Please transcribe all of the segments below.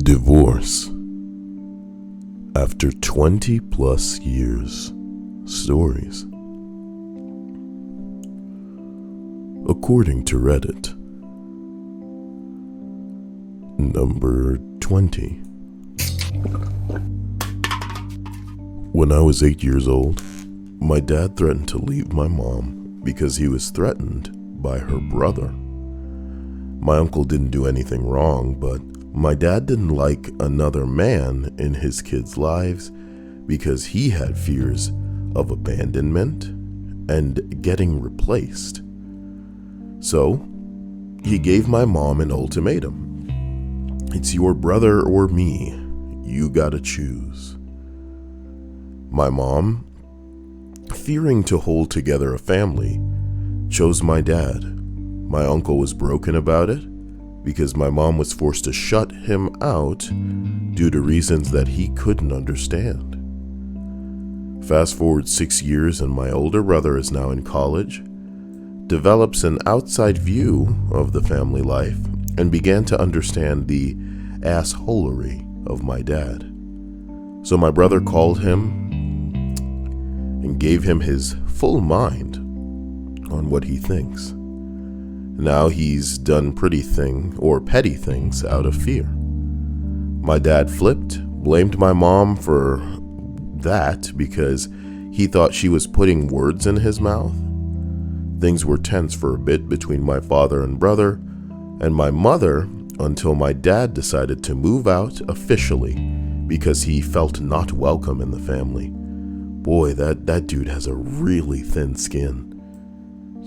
Divorce. After 20 plus years. Stories. According to Reddit. Number 20. When I was 8 years old, my dad threatened to leave my mom because he was threatened by her brother. My uncle didn't do anything wrong, but my dad didn't like another man in his kids' lives because he had fears of abandonment and getting replaced. So, he gave my mom an ultimatum. It's your brother or me. You gotta choose. My mom, fearing to hold together a family, chose my dad. My uncle was broken about it because my mom was forced to shut him out due to reasons that he couldn't understand. Fast forward 6 years and my older brother is now in college, develops an outside view of the family life, and began to understand the assholery of my dad. So my brother called him and gave him his full mind on what he thinks. Now he's done petty things out of fear. My dad flipped, blamed my mom for that because he thought she was putting words in his mouth. Things were tense for a bit between my father and brother, and my mother, until my dad decided to move out officially because he felt not welcome in the family. Boy, that dude has a really thin skin.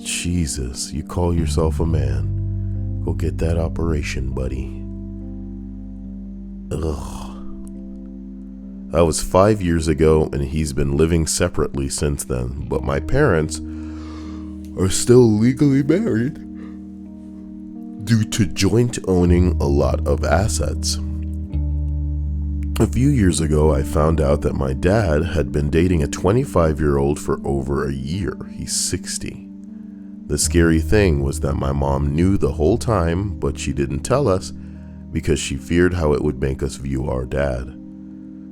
Jesus, you call yourself a man. Go get that operation, buddy. Ugh. That was 5 years ago, and he's been living separately since then, but my parents are still legally married due to joint owning a lot of assets. A few years ago, I found out that my dad had been dating a 25-year-old for over a year. He's 60. The scary thing was that my mom knew the whole time, but she didn't tell us because she feared how it would make us view our dad.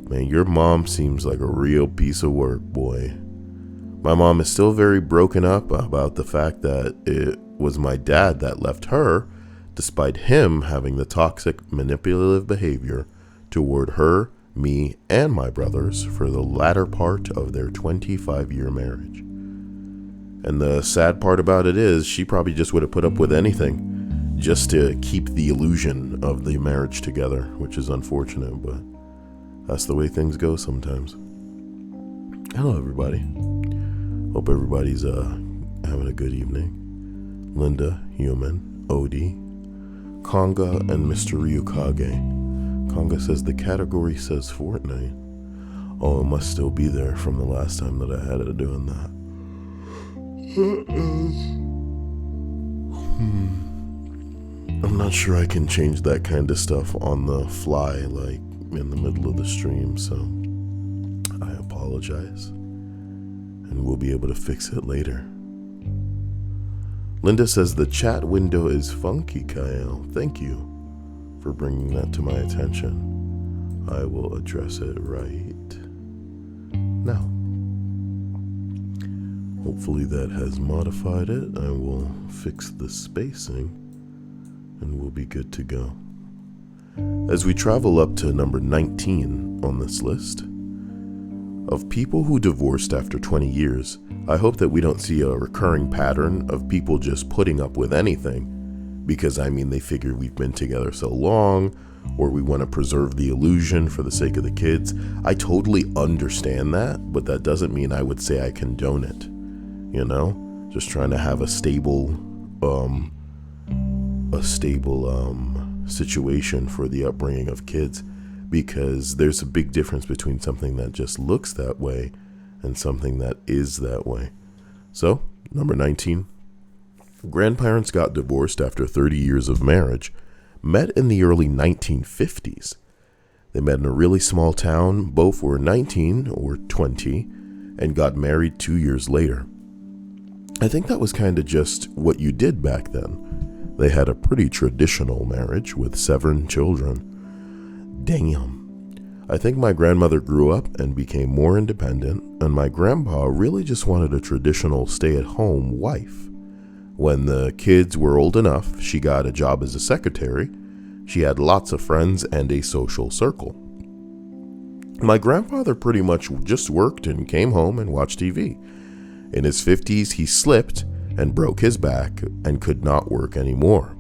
Man, your mom seems like a real piece of work, boy. My mom is still very broken up about the fact that it was my dad that left her, despite him having the toxic, manipulative behavior toward her, me, and my brothers for the latter part of their 25-year marriage. And the sad part about it is she probably just would have put up with anything just to keep the illusion of the marriage together, which is unfortunate, but that's the way things go sometimes. Hello, everybody. Hope everybody's having a good evening. Linda, Human, Odie, Konga, and Mr. Ryukage. Konga says the category says Fortnite. Oh, it must still be there from the last time that I had it doing that. I'm not sure I can change that kind of stuff on the fly, like in the middle of the stream, so I apologize, and we'll be able to fix it later. Linda says the chat window is funky, Kyle. Thank you for bringing that to my attention. I will address it right now. Hopefully that has modified it. I will fix the spacing and we'll be good to go. As we travel up to number 19 on this list of people who divorced after 20 years, I hope that we don't see a recurring pattern of people just putting up with anything because, they figure we've been together so long, or we want to preserve the illusion for the sake of the kids. I totally understand that, but that doesn't mean I would say I condone it. Just trying to have a stable situation for the upbringing of kids, because there's a big difference between something that just looks that way and something that is that way. So, number 19. Grandparents got divorced after 30 years of marriage, met in the early 1950s. They met in a really small town, both were 19 or 20, and got married 2 years later. I think that was kind of just what you did back then. They had a pretty traditional marriage with 7 children. Damn. I think my grandmother grew up and became more independent, and my grandpa really just wanted a traditional stay-at-home wife. When the kids were old enough, she got a job as a secretary. She had lots of friends and a social circle. My grandfather pretty much just worked and came home and watched TV. In his 50s, he slipped and broke his back and could not work anymore.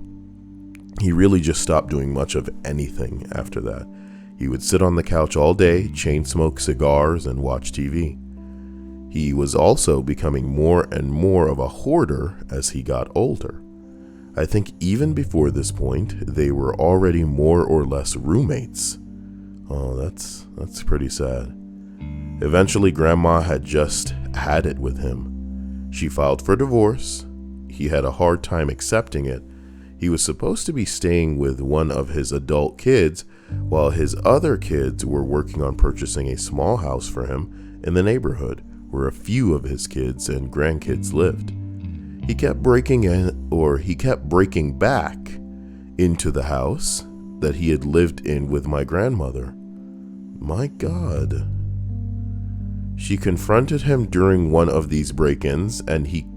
He really just stopped doing much of anything after that. He would sit on the couch all day, chain smoke cigars, and watch TV. He was also becoming more and more of a hoarder as he got older. I think even before this point, they were already more or less roommates. Oh, that's pretty sad. Eventually, Grandma had just had it with him. She filed for divorce. He had a hard time accepting it. He was supposed to be staying with one of his adult kids, while his other kids were working on purchasing a small house for him in the neighborhood where a few of his kids and grandkids lived. He kept breaking back into the house that he had lived in with my grandmother. My God. She confronted him during one of these break-ins, and he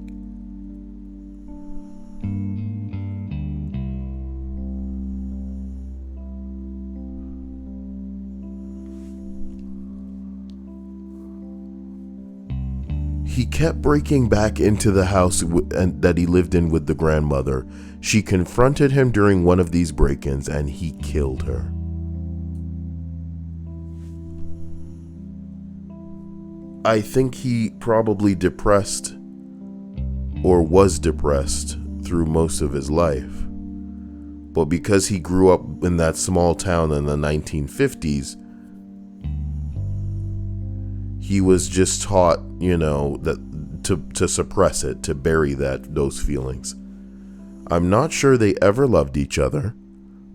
kept breaking back into the house that he lived in with the grandmother. She confronted him during one of these break-ins, and he killed her. I think he probably depressed or was depressed through most of his life. But because he grew up in that small town in the 1950s, he was just taught, that to suppress it, to bury those feelings. I'm not sure they ever loved each other,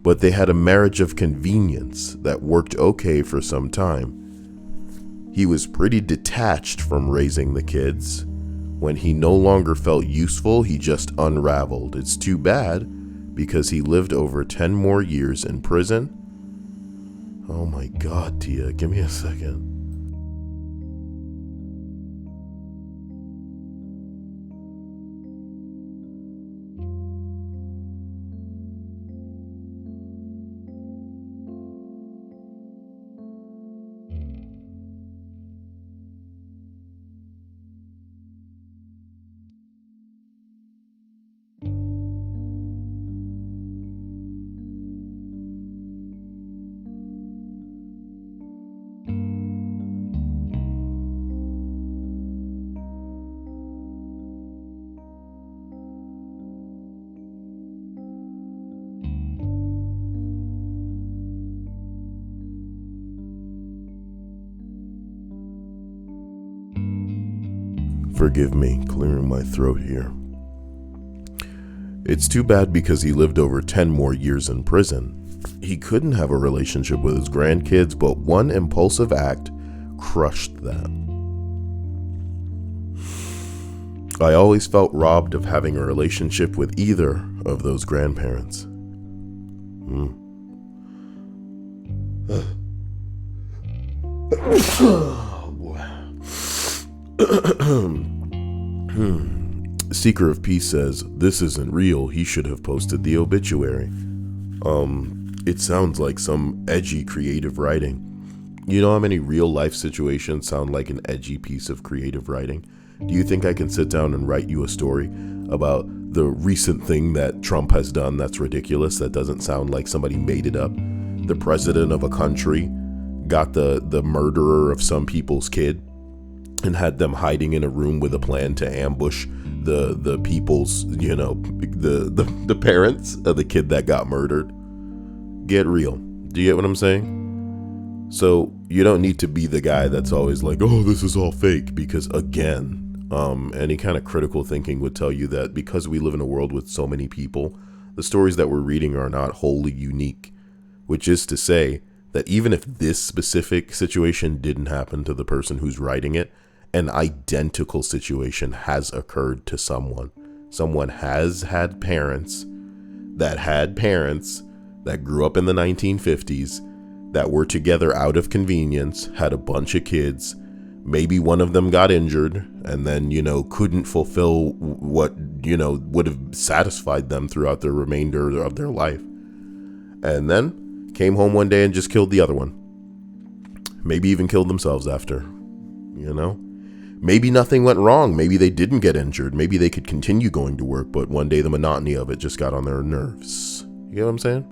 but they had a marriage of convenience that worked okay for some time. He was pretty detached from raising the kids. When he no longer felt useful, he just unraveled. It's too bad, because he lived over 10 more years in prison. Oh my God, Tia, give me a second. Forgive me, clearing my throat here. It's too bad because he lived over 10 more years in prison. He couldn't have a relationship with his grandkids, but one impulsive act crushed that. I always felt robbed of having a relationship with either of those grandparents. Seeker of Peace says, "This isn't real. He should have posted the obituary." It sounds like some edgy creative writing. You know how many real life situations sound like an edgy piece of creative writing? Do you think I can sit down and write you a story about the recent thing that Trump has done that's ridiculous, that doesn't sound like somebody made it up? The president of a country got the murderer of some people's kid and had them hiding in a room with a plan to ambush the people's, the parents of the kid that got murdered. Get real. Do you get what I'm saying? So you don't need to be the guy that's always like, oh, this is all fake, because again, any kind of critical thinking would tell you that because we live in a world with so many people, the stories that we're reading are not wholly unique, which is to say that even if this specific situation didn't happen to the person who's writing it, an identical situation has occurred to someone. Someone has had parents that grew up in the 1950s that were together out of convenience, had a bunch of kids. Maybe one of them got injured and then, couldn't fulfill what, would have satisfied them throughout the remainder of their life. And then came home one day and just killed the other one. Maybe even killed themselves after, Maybe nothing went wrong. Maybe they didn't get injured. Maybe they could continue going to work, but one day the monotony of it just got on their nerves. You know what I'm saying?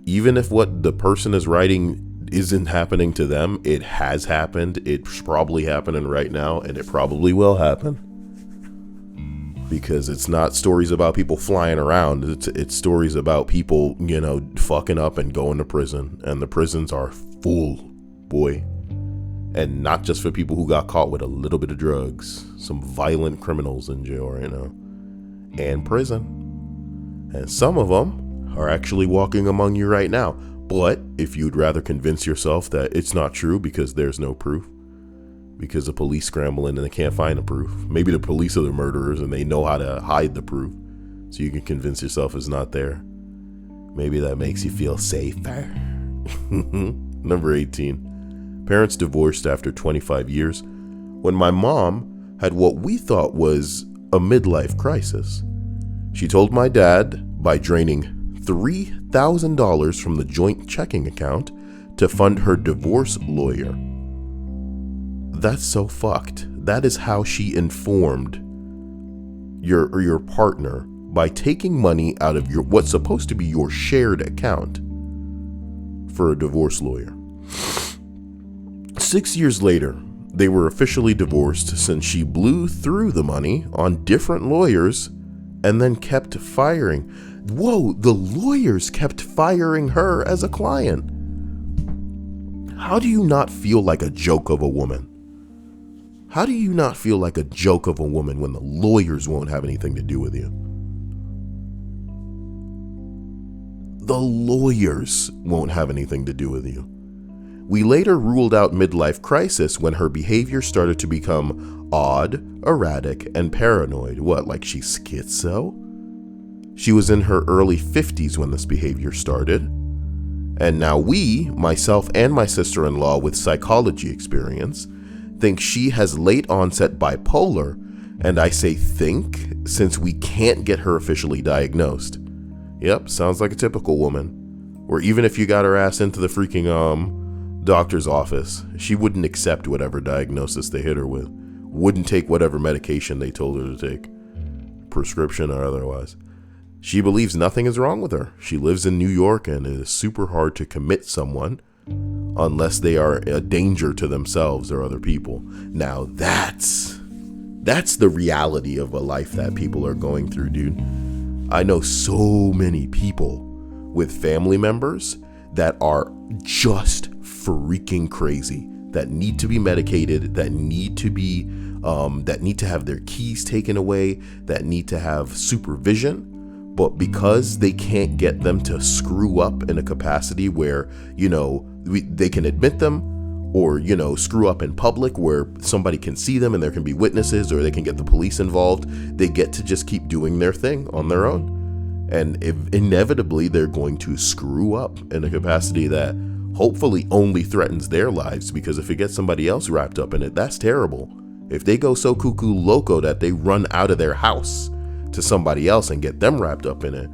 Even if what the person is writing isn't happening to them, it has happened. It's probably happening right now, and it probably will happen. Because it's not stories about people flying around. It's stories about people, fucking up and going to prison. And the prisons are full, boy. And not just for people who got caught with a little bit of drugs. Some violent criminals in jail right now. And prison. And some of them are actually walking among you right now. But if you'd rather convince yourself that it's not true because there's no proof, because the police scrambling and they can't find the proof, maybe the police are the murderers and they know how to hide the proof, so you can convince yourself it's not there. Maybe that makes you feel safer. Number 18. Parents divorced after 25 years when my mom had what we thought was a midlife crisis. She told my dad by draining $3,000 from the joint checking account to fund her divorce lawyer. That's so fucked. That is how she informed your partner, by taking money out of what's supposed to be your shared account for a divorce lawyer. 6 years later, they were officially divorced since she blew through the money on different lawyers and then kept firing. Whoa, the lawyers kept firing her as a client. How do you not feel like a joke of a woman? How do you not feel like a joke of a woman when the lawyers won't have anything to do with you? The lawyers won't have anything to do with you. We later ruled out midlife crisis when her behavior started to become odd, erratic, and paranoid. What, like she's schizo? She was in her early 50s when this behavior started. And now we, myself and my sister-in-law with psychology experience, think she has late onset bipolar, and I say think since we can't get her officially diagnosed. Yep, sounds like a typical woman. Or even if you got her ass into the freaking doctor's office, she wouldn't accept whatever diagnosis they hit her with, wouldn't take whatever medication they told her to take, prescription or otherwise. She believes nothing is wrong with her. She lives in New York, and it is super hard to commit someone unless they are a danger to themselves or other people. Now that's the reality of a life that people are going through, dude. I know so many people with family members that are just freaking crazy, that need to be medicated, that need to have their keys taken away, that need to have supervision. But because they can't get them to screw up in a capacity where, they can admit them, or, screw up in public where somebody can see them and there can be witnesses, or they can get the police involved, they get to just keep doing their thing on their own. And inevitably, they're going to screw up in a capacity that hopefully only threatens their lives, because if it gets somebody else wrapped up in it, that's terrible. If they go so cuckoo loco that they run out of their house to somebody else and get them wrapped up in it,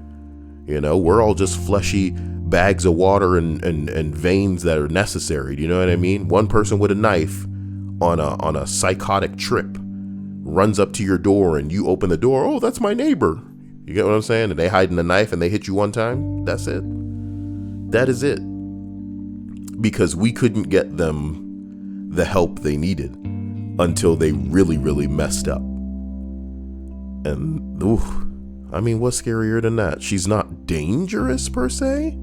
we're all just fleshy bags of water and veins that are necessary. Do you know what I mean? One person with a knife on a psychotic trip runs up to your door and you open the door. Oh, that's my neighbor. You get what I'm saying? And they hide in the knife and they hit you one time. That's it. That is it. Because we couldn't get them the help they needed until they really, really messed up. And, what's scarier than that? She's not dangerous per se,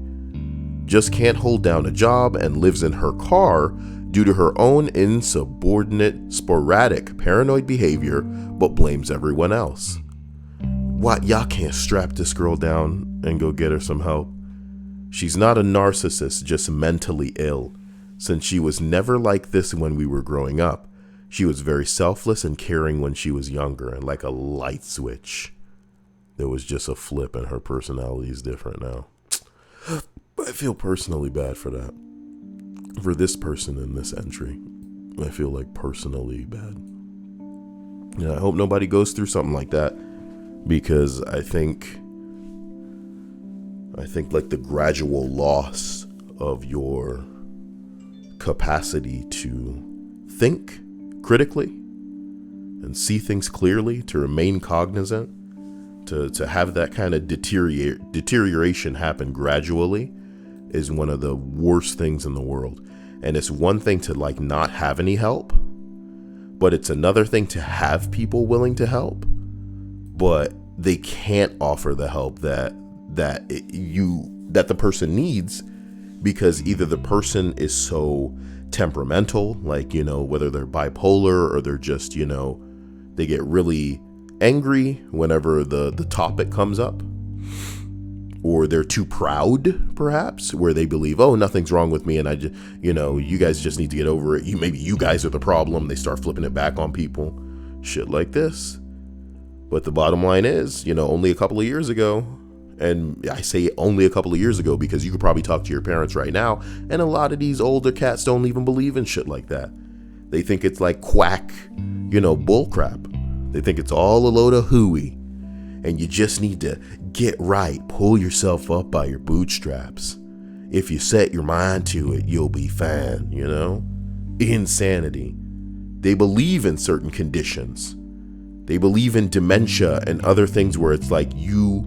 just can't hold down a job and lives in her car due to her own insubordinate, sporadic, paranoid behavior, but blames everyone else. What, y'all can't strap this girl down and go get her some help? She's not a narcissist, just mentally ill. Since she was never like this when we were growing up, she was very selfless and caring when she was younger, and like a light switch, there was just a flip and her personality is different now. But I feel personally bad for that. For this person in this entry. I feel like personally bad. And I hope nobody goes through something like that, because I think like the gradual loss of your capacity to think critically and see things clearly, to remain cognizant, to have that kind of deterioration happen gradually is one of the worst things in the world. And it's one thing to like not have any help, but it's another thing to have people willing to help, but they can't offer the help that the person needs, because either the person is so temperamental, like, whether they're bipolar or they're just, they get really angry whenever the topic comes up, or they're too proud, perhaps, where they believe, oh, nothing's wrong with me, and I just, you guys just need to get over it. Maybe you guys are the problem. They start flipping it back on people, shit like this. But the bottom line is, only a couple of years ago, and I say only a couple of years ago because you could probably talk to your parents right now, and a lot of these older cats don't even believe in shit like that. They think it's like quack, bull crap. They think it's all a load of hooey, and you just need to get right, pull yourself up by your bootstraps. If you set your mind to it, you'll be fine, Insanity. They believe in certain conditions. They believe in dementia and other things where it's like your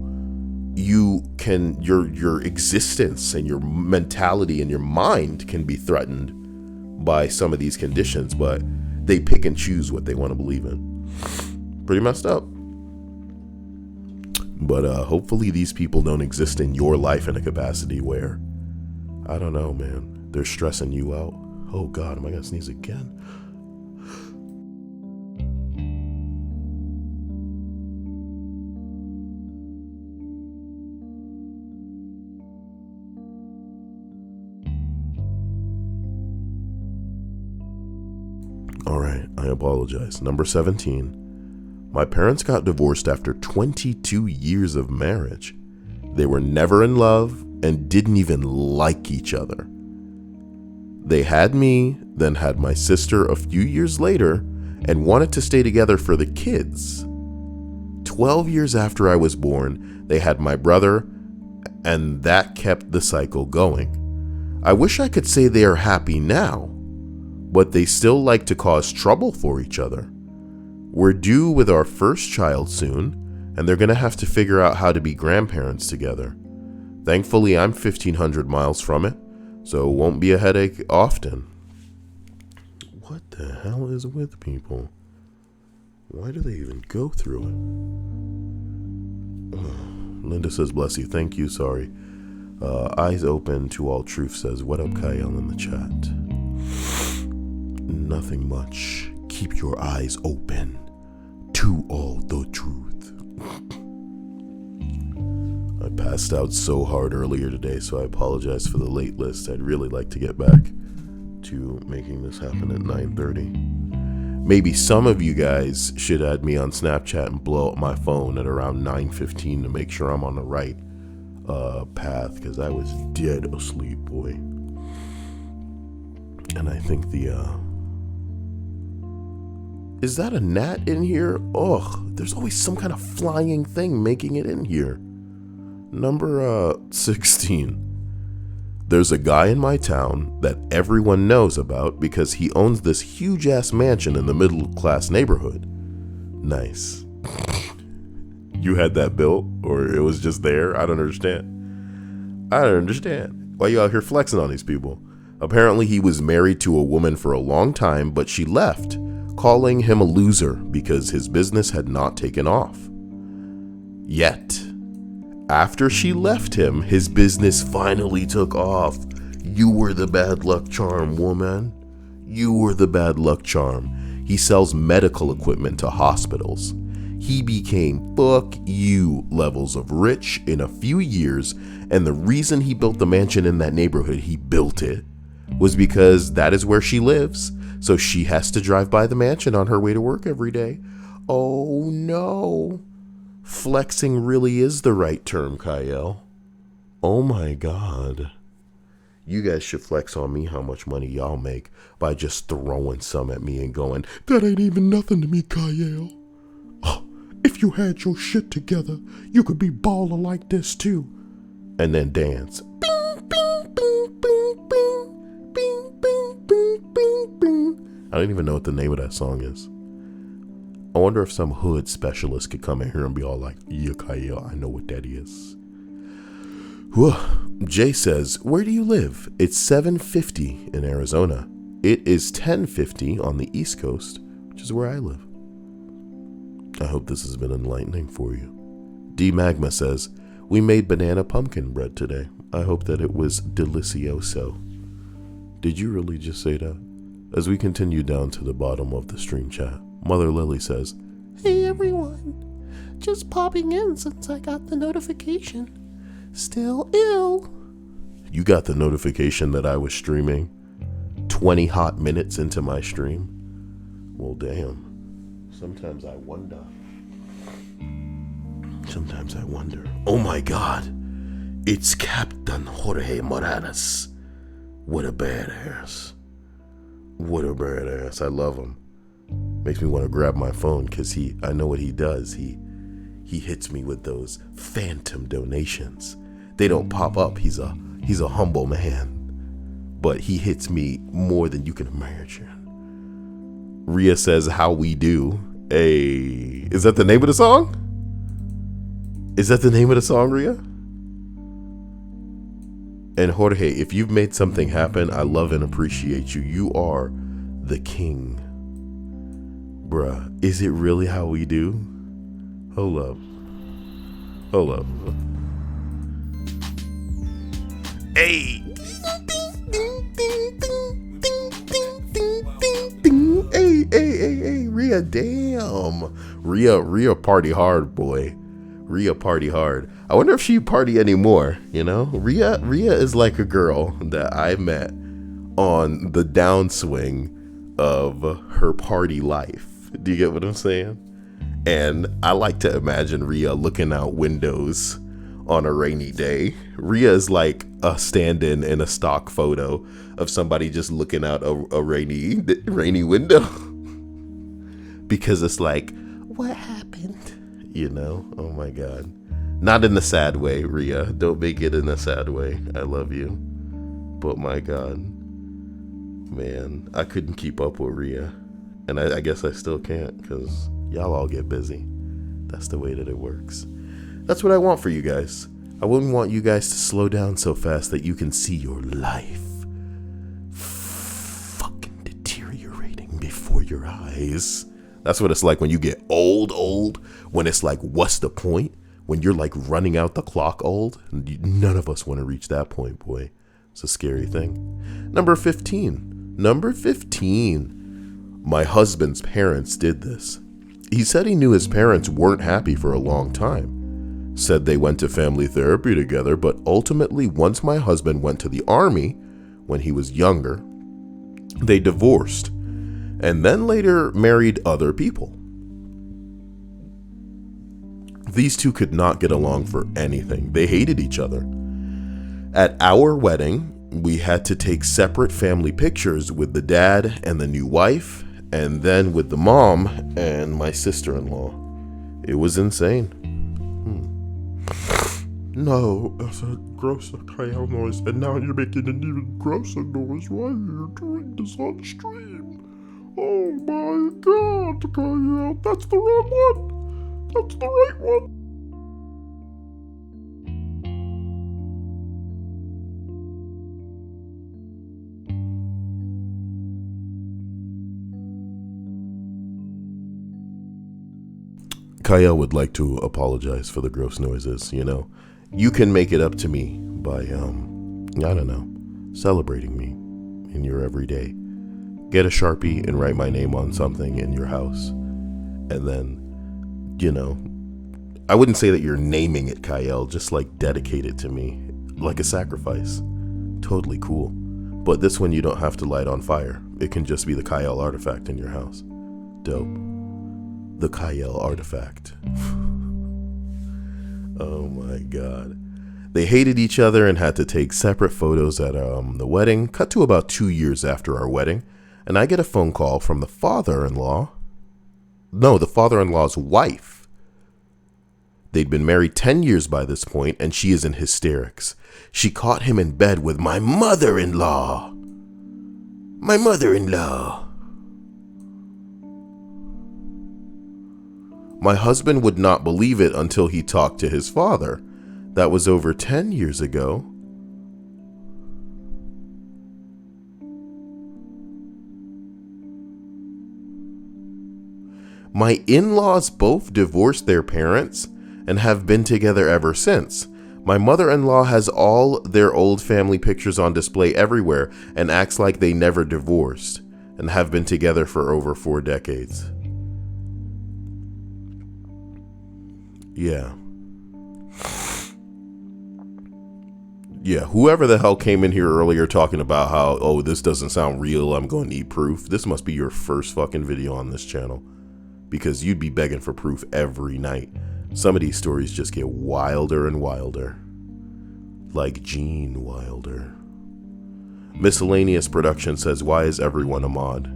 existence and your mentality and your mind can be threatened by some of these conditions, but they pick and choose what they want to believe in. Pretty messed up. But hopefully these people don't exist in your life in a capacity where, I don't know, man, they're stressing you out. Oh God, am I gonna sneeze again? All right, I apologize. Number 17. My parents got divorced after 22 years of marriage. They were never in love and didn't even like each other. They had me, then had my sister a few years later, and wanted to stay together for the kids. 12 years after I was born, they had my brother, and that kept the cycle going. I wish I could say they are happy now, but they still like to cause trouble for each other. We're due with our first child soon, and they're going to have to figure out how to be grandparents together. Thankfully, I'm 1,500 miles from it, so it won't be a headache often. What the hell is with people? Why do they even go through it? Linda says, bless you. Thank you. Sorry. Eyes open to all truth says, what up, Kyle, in the chat? Nothing much. Keep your eyes open to all the truth. I passed out so hard earlier today, so I apologize for the late list. I'd really like to get back to making this happen at 9:30. Maybe some of you guys should add me on Snapchat and blow up my phone at around 9:15 to make sure I'm on the right path, because I was dead asleep, boy. And I think is that a gnat in here? Ugh, there's always some kind of flying thing making it in here. Number 16. There's a guy in my town that everyone knows about because he owns this huge ass mansion in the middle class neighborhood. Nice. You had that built, or it was just there? I don't understand. Why you out here flexing on these people? Apparently he was married to a woman for a long time, but she left, calling him a loser because his business had not taken off. Yet, after she left him, his business finally took off. You were the bad luck charm, woman. You were the bad luck charm. He sells medical equipment to hospitals. He became fuck you levels of rich in a few years, and the reason he built the mansion in that neighborhood, he built it, was because that is where she lives. So she has to drive by the mansion on her way to work every day. Oh no. Flexing really is the right term, Kyle. Oh my God. You guys should flex on me how much money y'all make by just throwing some at me and going, that ain't even nothing to me, Kyle. Oh, if you had your shit together, you could be baller like this too. And then dance. Bing, bing, bing, bing, bing, bing, bing, bing, bing, bing. I don't even know what the name of that song is. I wonder if some hood specialist could come in here and be all like, yeah, Kyle, I know what that is. Whew. Jay says, where do you live? It's 7:50 in Arizona. It is 10:50 on the East Coast, which is where I live. I hope this has been enlightening for you. D Magma says, we made banana pumpkin bread today. I hope that it was delicioso. Did you really just say that? As we continue down to the bottom of the stream chat, Mother Lily says, hey everyone, just popping in since I got the notification. Still ill. You got the notification that I was streaming 20 hot minutes into my stream? Well, damn. Sometimes I wonder. Oh my God. It's Captain Jorge Morales. What a badass. I love him. Makes me want to grab my phone because I know what he does. He hits me with those phantom donations. They don't pop up. He's a humble man, but he hits me more than you can imagine. Rhea says, how we do. Hey, is that the name of the song? Rhea? And Jorge, if you've made something happen, I love and appreciate you. You are the king. Bruh, is it really how we do? Hold up. Hey. Hey, Rhea, damn. Rhea party hard, boy. Rhea party hard. I wonder if she party anymore, you know? Rhea is like a girl that I met on the downswing of her party life. Do you get what I'm saying? And I like to imagine Rhea looking out windows on a rainy day. Rhea is like a stand-in in a stock photo of somebody just looking out a rainy window. Because it's like, what happened? You know? Oh my God. Not in a sad way, Rhea. Don't make it in a sad way. I love you. But my God. Man, I couldn't keep up with Rhea. And I guess I still can't because y'all all get busy. That's the way that it works. That's what I want for you guys. I wouldn't want you guys to slow down so fast that you can see your life fucking deteriorating before your eyes. That's what it's like when you get old. When it's like, what's the point? When you're like running out the clock old. None of us want to reach that point, boy. It's a scary thing. Number 15. My husband's parents did this. He said he knew his parents weren't happy for a long time. Said they went to family therapy together, but ultimately once my husband went to the army when he was younger, they divorced and then later married other people. These two could not get along for anything. They hated each other. At our wedding, we had to take separate family pictures with the dad and the new wife, and then with the mom and my sister-in-law. It was insane. No, that's a grosser Kyle noise, and now you're making an even grosser noise while you're doing this on stream. Oh my God, Kyle, that's the wrong one. That's the right one. Kyle would like to apologize for the gross noises, you know. You can make it up to me by, I don't know, celebrating me in your everyday. Get a Sharpie and write my name on something in your house. And then, you know, I wouldn't say that you're naming it, Kyle, just like dedicate it to me, like a sacrifice. Totally cool. But this one you don't have to light on fire. It can just be the Kyle artifact in your house. Dope. The Kyle artifact. Oh my God. They hated each other and had to take separate photos at the wedding. Cut to about 2 years after our wedding, and I get a phone call from the father-in-law. No, the father-in-law's wife. They'd been married 10 years by this point, and she is in hysterics. She caught him in bed with my mother-in-law. My mother-in-law. My husband would not believe it until he talked to his father. That was over 10 years ago. My in-laws both divorced their parents and have been together ever since. My mother-in-law has all their old family pictures on display everywhere and acts like they never divorced and have been together for over 4 decades. Yeah, whoever the hell came in here earlier talking about how, oh, this doesn't sound real, I'm going to need proof. This must be your first fucking video on this channel, because you'd be begging for proof every night. Some of these stories just get wilder and wilder. Like Gene Wilder. Miscellaneous Production says, why is everyone a mod?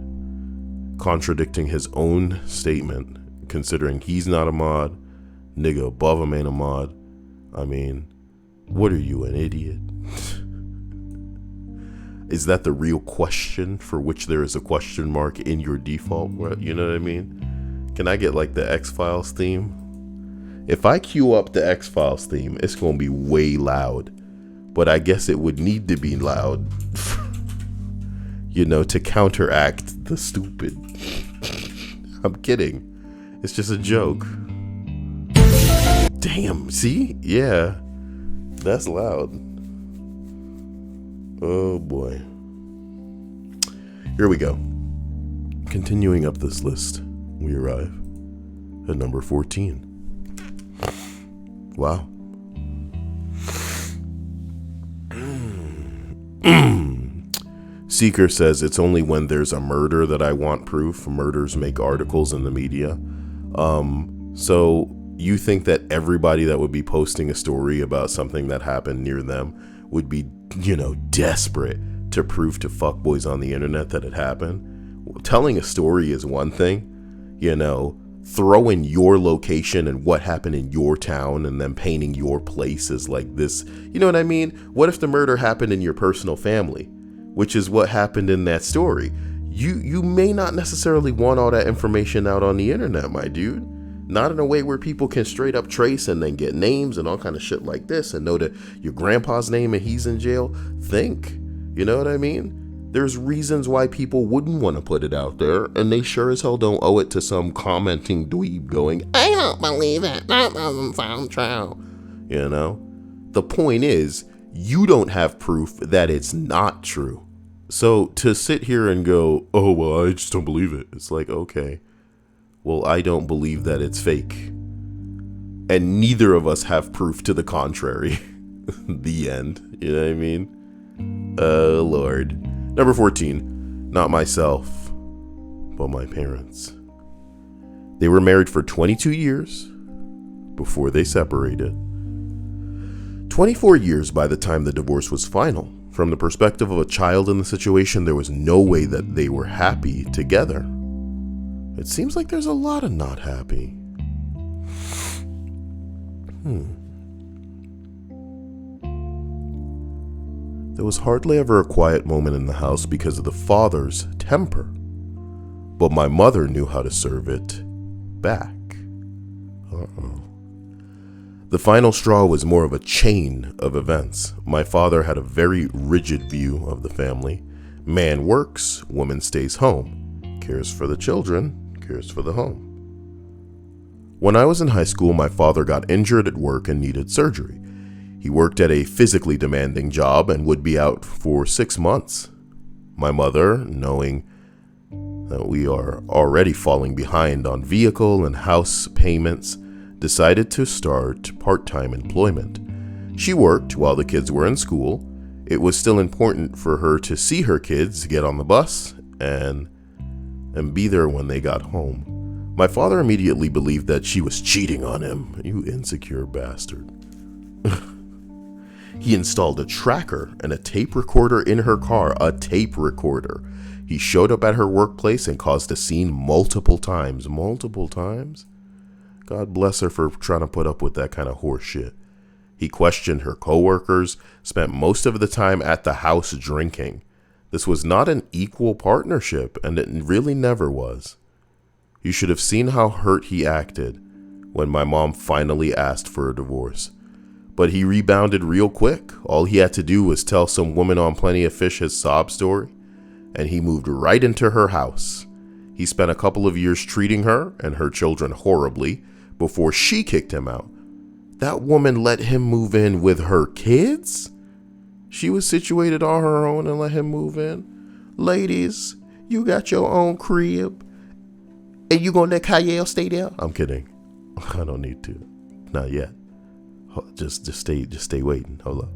Contradicting his own statement, considering he's not a mod, nigga above him ain't a mod. I mean, what are you, an idiot? Is that the real question for which there is a question mark in your default? You know what I mean? Can I get like the X-Files theme? If I queue up the X-Files theme, it's going to be way loud. But I guess it would need to be loud, you know, to counteract the stupid. I'm kidding. It's just a joke. Damn, see? Yeah. That's loud. Oh boy. Here we go. Continuing up this list, we arrive at number 14. Wow. Seeker says, it's only when there's a murder that I want proof. Murders make articles in the media. So you think that everybody that would be posting a story about something that happened near them would be, you know, desperate to prove to fuckboys on the internet that it happened? Telling a story is one thing, you know, throwing your location and what happened in your town and then painting your place as like this, you know what I mean? What if the murder happened in your personal family, which is what happened in that story? You may not necessarily want all that information out on the internet, my dude. Not in a way where people can straight up trace and then get names and all kind of shit like this and know that your grandpa's name and he's in jail. Think, you know what I mean? There's reasons why people wouldn't want to put it out there, and they sure as hell don't owe it to some commenting dweeb going, I don't believe it, that doesn't sound true. You know? The point is, you don't have proof that it's not true. So to sit here and go, oh, well, I just don't believe it. It's like, okay. Well, I don't believe that it's fake. And neither of us have proof to the contrary. The end. You know what I mean? Oh, Lord. Number 14. Not myself, but my parents. They were married for 22 years before they separated. 24 years by the time the divorce was final. From the perspective of a child in the situation, there was no way that they were happy together. It seems like there's a lot of not happy. There was hardly ever a quiet moment in the house because of the father's temper. But my mother knew how to serve it back. The final straw was more of a chain of events. My father had a very rigid view of the family. Man works, woman stays home, cares for the children, cares for the home. When I was in high school, my father got injured at work and needed surgery. He worked at a physically demanding job and would be out for 6 months. My mother, knowing that we are already falling behind on vehicle and house payments, decided to start part-time employment. She worked while the kids were in school. It was still important for her to see her kids get on the bus and be there when they got home. My father immediately believed that she was cheating on him. You insecure bastard. He installed a tracker and a tape recorder in her car, a tape recorder. He showed up at her workplace and caused a scene multiple times. God bless her for trying to put up with that kind of horse shit. He questioned her coworkers, spent most of the time at the house drinking. This was not an equal partnership, and it really never was. You should have seen how hurt he acted when my mom finally asked for a divorce. But he rebounded real quick. All he had to do was tell some woman on Plenty of Fish his sob story, and he moved right into her house. He spent a couple of years treating her and her children horribly before she kicked him out. That woman let him move in with her kids? She was situated on her own and let him move in? Ladies, you got your own crib, and you gonna let Kyle stay there? I'm kidding. I don't need to. Not yet. Just stay waiting. Hold up.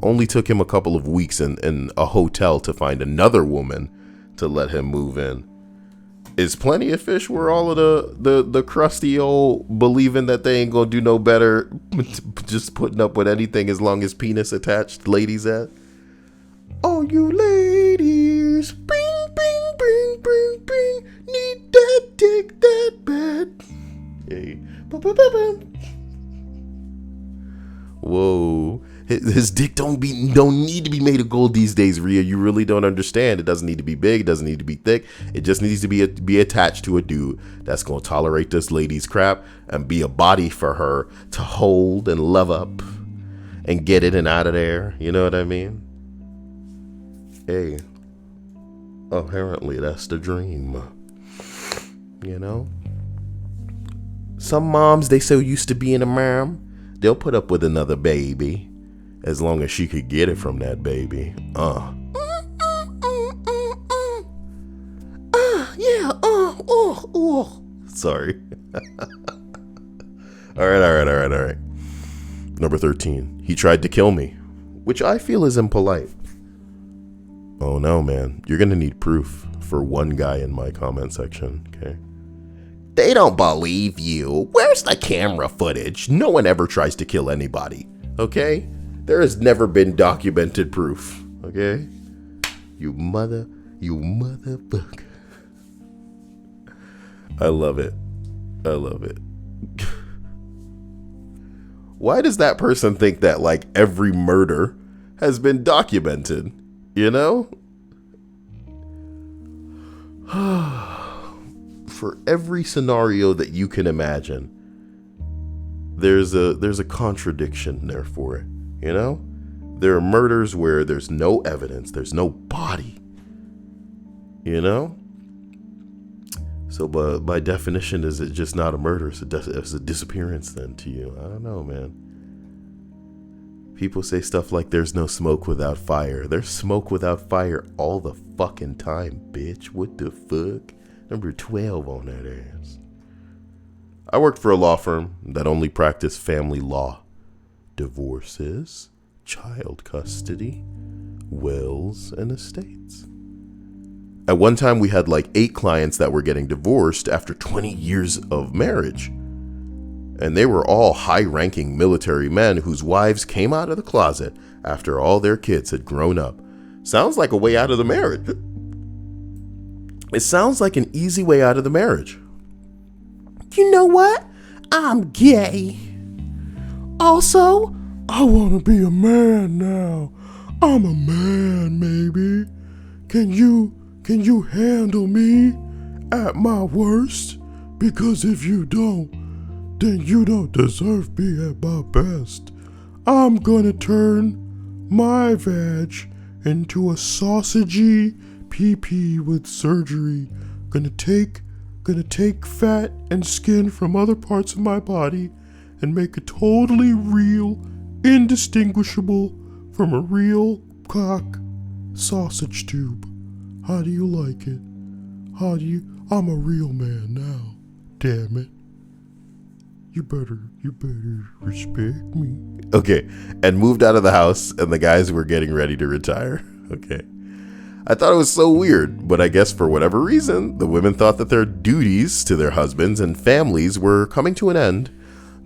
Only took him a couple of weeks in a hotel to find another woman to let him move in. Is Plenty of Fish where all of the crusty old believing that they ain't gonna do no better, just putting up with anything as long as penis attached ladies at? Oh, you ladies, bing, bing, bing, bing, bing, need that dick that bad. Hey. Whoa. His dick don't need to be made of gold these days, Rhea. You really don't understand. It doesn't need to be big. It doesn't need to be thick. It just needs to be attached to a dude that's going to tolerate this lady's crap and be a body for her to hold and love up and get it and out of there. You know what I mean? Hey, apparently that's the dream. You know? Some moms, they so used to being a mom, they'll put up with another baby as long as she could get it from that baby. Sorry. All right. Number 13. He tried to kill me, which I feel is impolite. Oh no, man. You're gonna need proof for one guy in my comment section, okay? They don't believe you. Where's the camera footage? No one ever tries to kill anybody, okay? There has never been documented proof, okay? You motherfucker. I love it. Why does that person think that, like, every murder has been documented, you know? For every scenario that you can imagine, there's a contradiction there for it, you know? There are murders where there's no evidence, there's no body, you know? So by definition, is it just not a murder? It's a disappearance then to you? I don't know, man. People say stuff like there's no smoke without fire. There's smoke without fire all the fucking time, bitch. What the fuck? Number 12 on that ass. I worked for a law firm that only practiced family law. Divorces, child custody, wills, and estates. At one time, we had like 8 clients that were getting divorced after 20 years of marriage. And they were all high-ranking military men whose wives came out of the closet after all their kids had grown up. Sounds like a way out of the marriage. It sounds like an easy way out of the marriage. You know what? I'm gay. Also, I want to be a man now. I'm a man, maybe. Can you handle me at my worst? Because if you don't, then you don't deserve me at my best. I'm gonna turn my vag into a sausagey pee-pee with surgery. Gonna take fat and skin from other parts of my body and make it totally real, indistinguishable from a real cock sausage tube. How do you like it? I'm a real man now. Damn it. You better respect me. Okay, and moved out of the house, and the guys were getting ready to retire. Okay. I thought it was so weird, but I guess for whatever reason, the women thought that their duties to their husbands and families were coming to an end.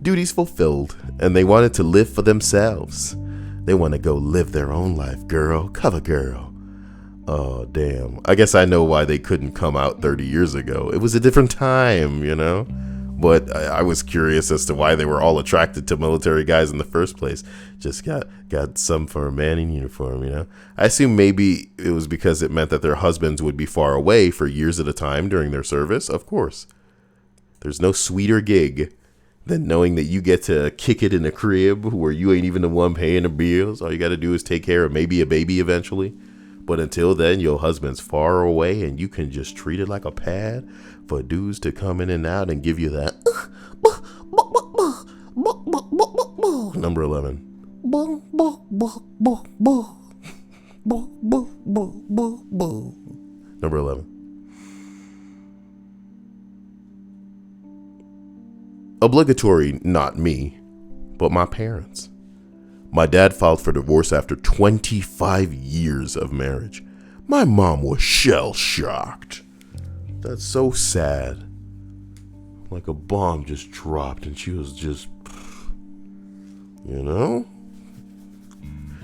duties fulfilled, and they wanted to live for themselves. They want to go live their own life, girl. Cover girl. Oh, damn. I guess I know why they couldn't come out 30 years ago. It was a different time, you know? But I was curious as to why they were all attracted to military guys in the first place. Just got some for a man in uniform, you know? I assume maybe it was because it meant that their husbands would be far away for years at a time during their service. Of course. There's no sweeter gig than knowing that you get to kick it in a crib where you ain't even the one paying the bills. All you got to do is take care of maybe a baby eventually. But until then, your husband's far away and you can just treat it like a pad for dudes to come in and out and give you that. Number 11. Number 11. Obligatory, not me, but my parents. My dad filed for divorce after 25 years of marriage. My mom was shell-shocked. That's so sad. Like a bomb just dropped and she was just, you know?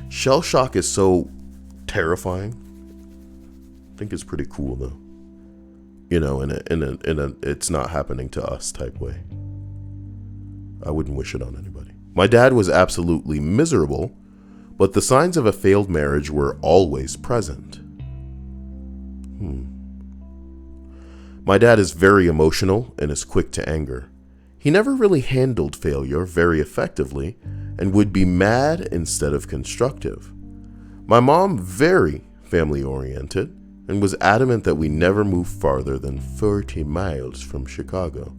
Shell shock is so terrifying. I think it's pretty cool though. You know, in a it's not happening to us type way. I wouldn't wish it on anybody. My dad was absolutely miserable, but the signs of a failed marriage were always present. My dad is very emotional and is quick to anger. He never really handled failure very effectively and would be mad instead of constructive. My mom, very family-oriented, and was adamant that we never move farther than 40 miles from Chicago.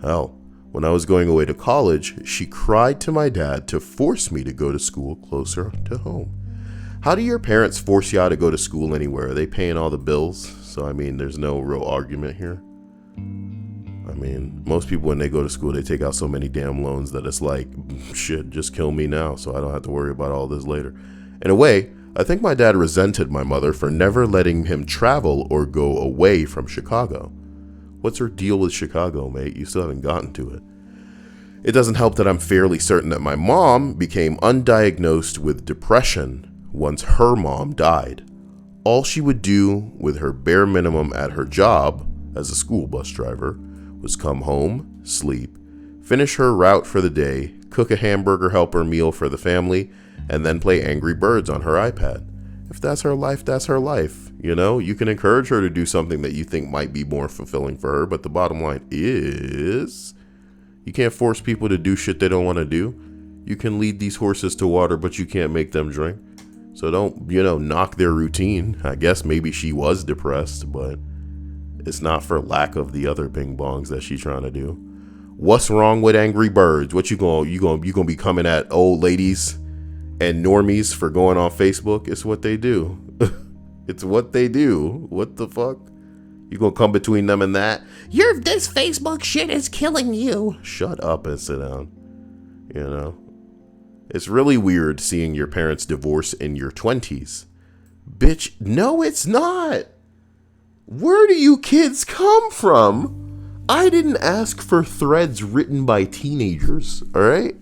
Hell, when I was going away to college, she cried to my dad to force me to go to school closer to home. How do your parents force you out to go to school anywhere? Are they paying all the bills? So, I mean, there's no real argument here. I mean, most people when they go to school, they take out so many damn loans that it's like, shit, just kill me now so I don't have to worry about all this later. In a way, I think my dad resented my mother for never letting him travel or go away from Chicago. What's her deal with Chicago, mate? You still haven't gotten to it. It doesn't help that I'm fairly certain that my mom became undiagnosed with depression once her mom died. All she would do with her bare minimum at her job as a school bus driver was come home, sleep, finish her route for the day, cook a hamburger helper meal for the family, and then play Angry Birds on her iPad. If that's her life, that's her life. You know, you can encourage her to do something that you think might be more fulfilling for her, but the bottom line is you can't force people to do shit they don't want to do. You can lead these horses to water, but you can't make them drink. So don't, knock their routine. I guess maybe she was depressed, but it's not for lack of the other bing bongs that she's trying to do. What's wrong with Angry Birds? What you gonna be coming at old ladies and normies for going on Facebook? It's what they do. It's what they do. What the fuck? You gonna come between them and that? This Facebook shit is killing you. Shut up and sit down. It's really weird seeing your parents divorce in your 20s. Bitch, no it's not. Where do you kids come from? I didn't ask for threads written by teenagers, alright?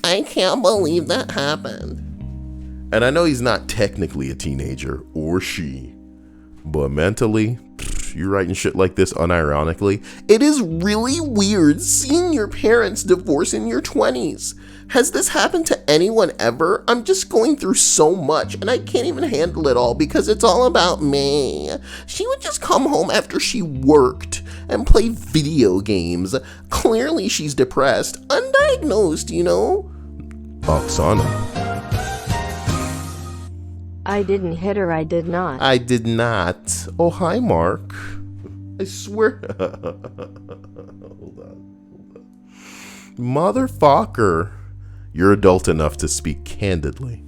I can't believe that happened. And I know he's not technically a teenager, or she, but mentally, you're writing shit like this unironically. It is really weird seeing your parents divorce in your 20s. Has this happened to anyone ever? I'm just going through so much and I can't even handle it all because it's all about me. She would just come home after she worked and play video games. Clearly she's depressed, undiagnosed, Oksana. I didn't hit her, I did not. I did not. Oh, hi, Mark. I swear. Hold on. Motherfucker. You're adult enough to speak candidly.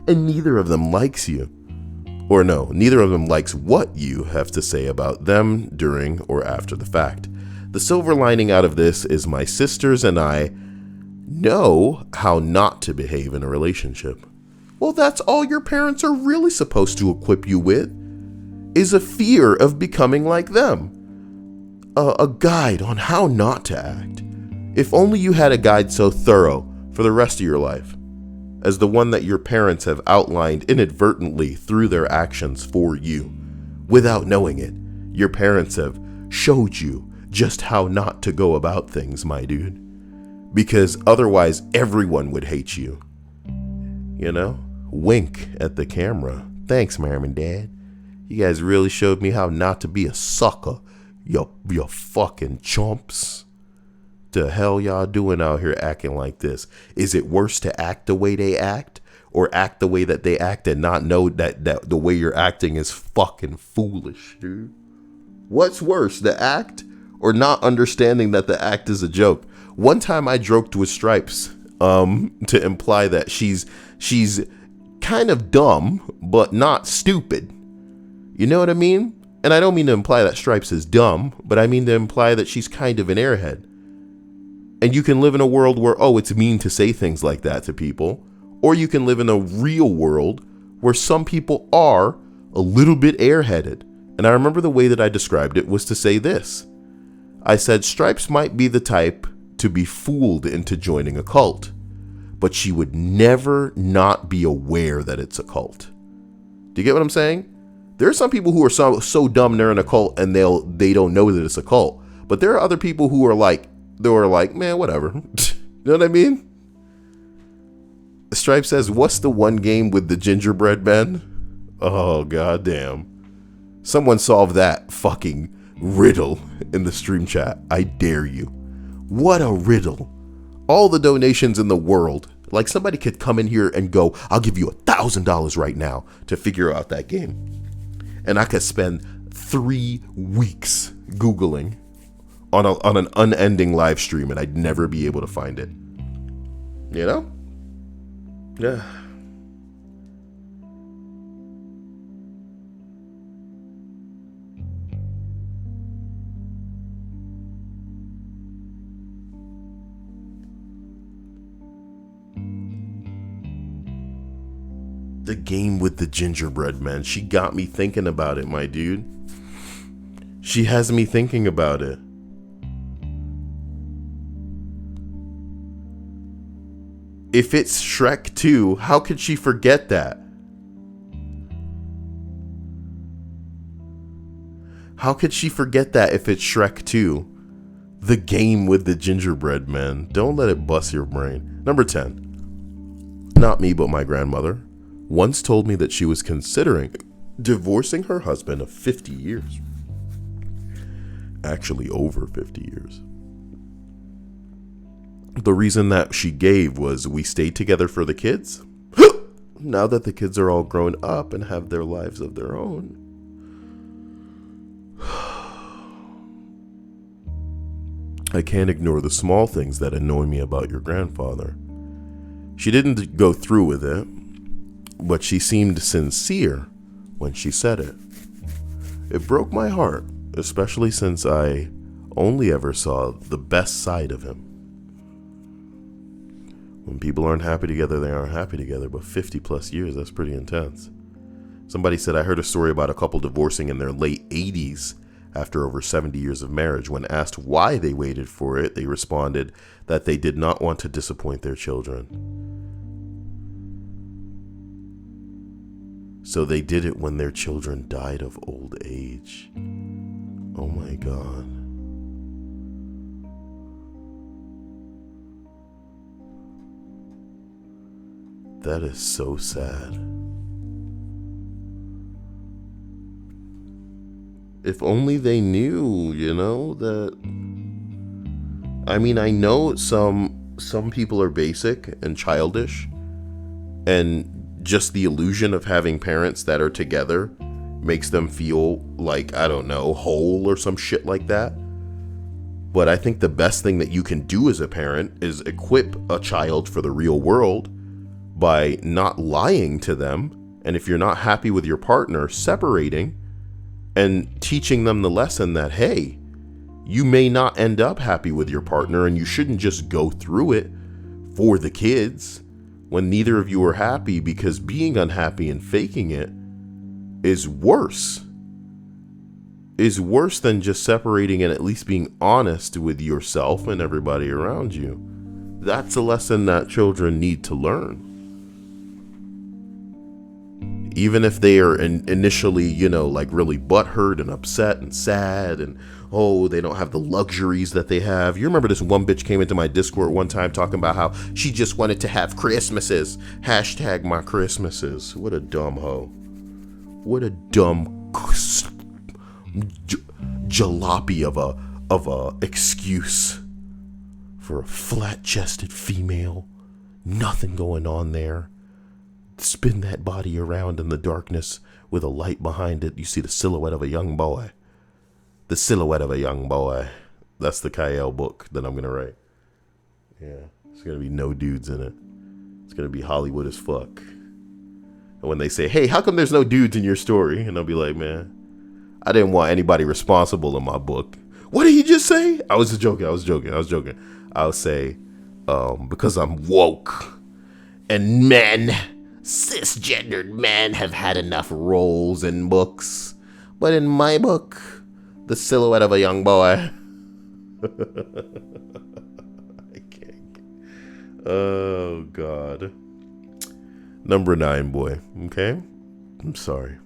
And neither of them likes you. Or no, neither of them likes what you have to say about them during or after the fact. The silver lining out of this is my sisters and I know how not to behave in a relationship. Well, that's all your parents are really supposed to equip you with, is a fear of becoming like them. a guide on how not to act. If only you had a guide so thorough for the rest of your life as the one that your parents have outlined inadvertently through their actions for you. Without knowing it, your parents have showed you just how not to go about things, my dude. Because otherwise everyone would hate you. You know? Wink at the camera. Thanks, Mom and Dad. You guys really showed me how not to be a sucker. You fucking chumps. The hell y'all doing out here acting like this? Is it worse to act the way they act, or act the way that they act and not know that the way you're acting is fucking foolish, dude? What's worse, the act or not understanding that the act is a joke? One time I joked with Stripes to imply that she's kind of dumb but not stupid. You know what I mean? And I don't mean to imply that Stripes is dumb, but I mean to imply that she's kind of an airhead. And you can live in a world where, oh, it's mean to say things like that to people. Or you can live in a real world where some people are a little bit airheaded. And I remember the way that I described it was to say this. I said Stripes might be the type to be fooled into joining a cult, but she would never not be aware that it's a cult. Do you get what I'm saying? There are some people who are so dumb they're in a cult and they don't know that it's a cult. But there are other people who are like, man, whatever. You know what I mean? Stripe says, what's the one game with the gingerbread men? Oh, goddamn. Someone solve that fucking riddle in the stream chat. I dare you. What a riddle. All the donations in the world. Like somebody could come in here and go, I'll give you $1,000 right now to figure out that game. And I could spend 3 weeks Googling on an unending live stream and I'd never be able to find it. You know? Yeah. The game with the gingerbread man. She got me thinking about it, my dude. She has me thinking about it. If it's Shrek 2, how could she forget that? How could she forget that if it's Shrek 2? The game with the gingerbread man. Don't let it bust your brain. Number 10. Not me, but my grandmother once told me that she was considering divorcing her husband of 50 years. Actually, over 50 years. The reason that she gave was we stayed together for the kids. Now that the kids are all grown up and have their lives of their own. I can't ignore the small things that annoy me about your grandfather. She didn't go through with it, but she seemed sincere when she said it. It broke my heart, especially since I only ever saw the best side of him. When people aren't happy together, they aren't happy together, but 50 plus years, that's pretty intense. Somebody said, I heard a story about a couple divorcing in their late 80s after over 70 years of marriage. When asked why they waited for it, they responded that they did not want to disappoint their children. So they did it when their children died of old age. Oh my God. That is so sad. If only they knew, you know, that... I mean, I know some people are basic and childish, and just the illusion of having parents that are together makes them feel like, I don't know, whole or some shit like that. But I think the best thing that you can do as a parent is equip a child for the real world by not lying to them. And if you're not happy with your partner, separating and teaching them the lesson that, hey, you may not end up happy with your partner and you shouldn't just go through it for the kids when neither of you are happy, because being unhappy and faking it is worse. is worse than just separating and at least being honest with yourself and everybody around you. That's a lesson that children need to learn. Even if they are initially, like really butthurt and upset and sad and, oh, they don't have the luxuries that they have. You remember this one bitch came into my Discord one time talking about how she just wanted to have Christmases. Hashtag my Christmases. What a dumb hoe. What a dumb jalopy of a excuse for a flat-chested female. Nothing going on there. Spin that body around in the darkness with a light behind it. You see the silhouette of a young boy. The silhouette of a young boy. That's the Kyle book that I'm going to write. Yeah, there's going to be no dudes in it. It's going to be Hollywood as fuck. And when they say, hey, how come there's no dudes in your story? And I'll be like, man, I didn't want anybody responsible in my book. What did he just say? I was joking. I'll say, because I'm woke. And men, cisgendered men, have had enough roles in books. But in my book, the silhouette of a young boy. I can't. Oh, God. Number 9, boy. Okay? I'm sorry.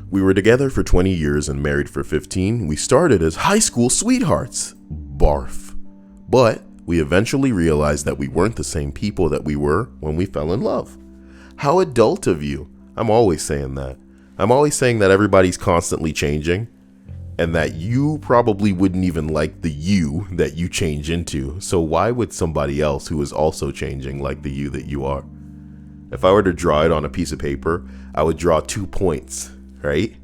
We were together for 20 years and married for 15. We started as high school sweethearts. Barf. But we eventually realized that we weren't the same people that we were when we fell in love. How adult of you. I'm always saying that. I'm always saying that everybody's constantly changing and that you probably wouldn't even like the you that you change into. So why would somebody else who is also changing like the you that you are? If I were to draw it on a piece of paper, I would draw 2 points, right?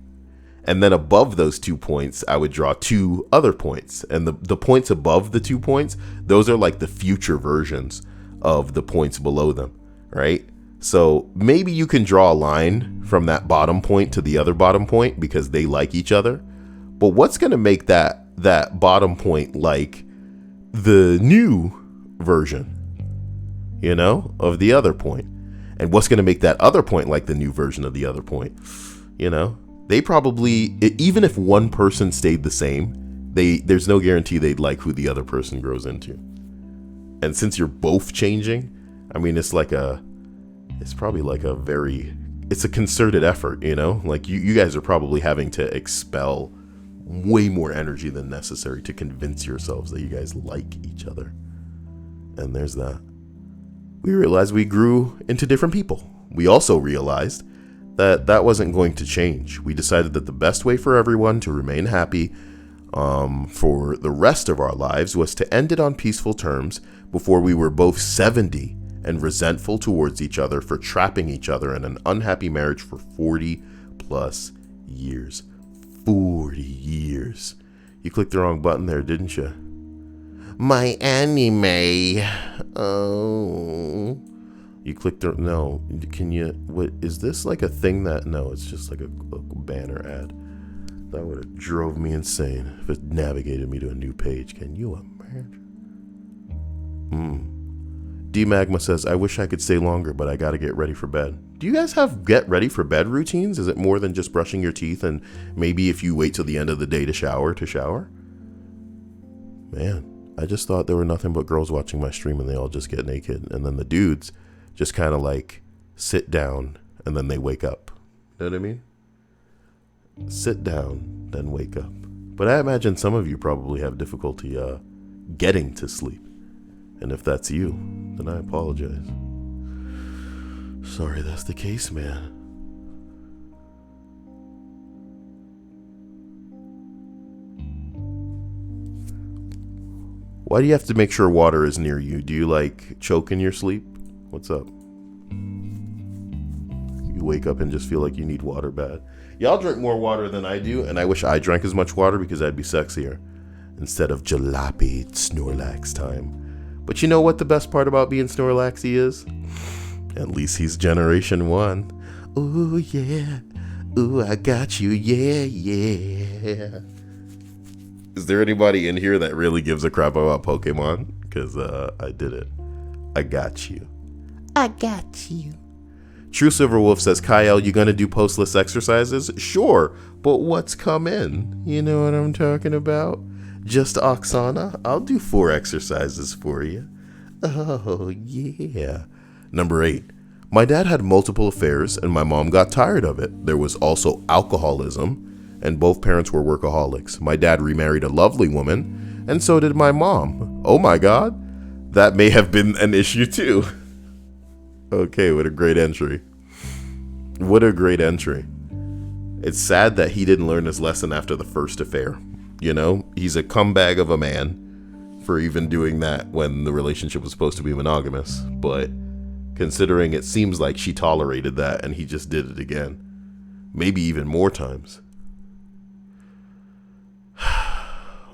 And then above those 2 points, I would draw 2 other points. And the points above the 2 points, those are like the future versions of the points below them, right? So maybe you can draw a line from that bottom point to the other bottom point because they like each other. But what's going to make that bottom point like the new version, of the other point? And what's going to make that other point like the new version of the other point? They probably, even if one person stayed the same, there's no guarantee they'd like who the other person grows into. And since you're both changing, I mean, it's a concerted effort, like you guys are probably having to expel way more energy than necessary to convince yourselves that you guys like each other. And there's that. We realized we grew into different people. We also realized that wasn't going to change. We decided that the best way for everyone to remain happy for the rest of our lives was to end it on peaceful terms before we were both 70 and resentful towards each other for trapping each other in an unhappy marriage for 40 plus years. 40 years. You clicked the wrong button there, didn't you? My anime. Oh. You clicked the... No. Can you... What is this like a thing that... No, it's just like a banner ad. That would have drove me insane if it navigated me to a new page. Can you imagine? D Magma says, I wish I could stay longer, but I gotta get ready for bed. Do you guys have get ready for bed routines? Is it more than just brushing your teeth and maybe if you wait till the end of the day to shower? Man, I just thought there were nothing but girls watching my stream and they all just get naked. And then the dudes just kind of like sit down and then they wake up. You know what I mean? Sit down, then wake up. But I imagine some of you probably have difficulty getting to sleep. And if that's you, then I apologize. Sorry that's the case, man. Why do you have to make sure water is near you? Do you like choke in your sleep? What's up? You wake up and just feel like you need water bad. Y'all drink more water than I do, and I wish I drank as much water because I'd be sexier. Instead of jalopy Snorlax time. But you know what the best part about being Snorlaxy is? At least he's Generation 1. Ooh, yeah. Ooh, I got you. Yeah, yeah. Is there anybody in here that really gives a crap about Pokemon? Because I did it. I got you. I got you. True Silver Wolf says, Kyle, you gonna do postless exercises? Sure, but what's come in? You know what I'm talking about? Just Oksana? I'll do 4 exercises for you. Oh, yeah. Number 8. My dad had multiple affairs and my mom got tired of it. There was also alcoholism, and both parents were workaholics. My dad remarried a lovely woman, and so did my mom. Oh my god, that may have been an issue too. Okay, what a great entry. What a great entry. It's sad that he didn't learn his lesson after the first affair. You know, he's a cumbag of a man for even doing that when the relationship was supposed to be monogamous. But considering it seems like she tolerated that and he just did it again. Maybe even more times.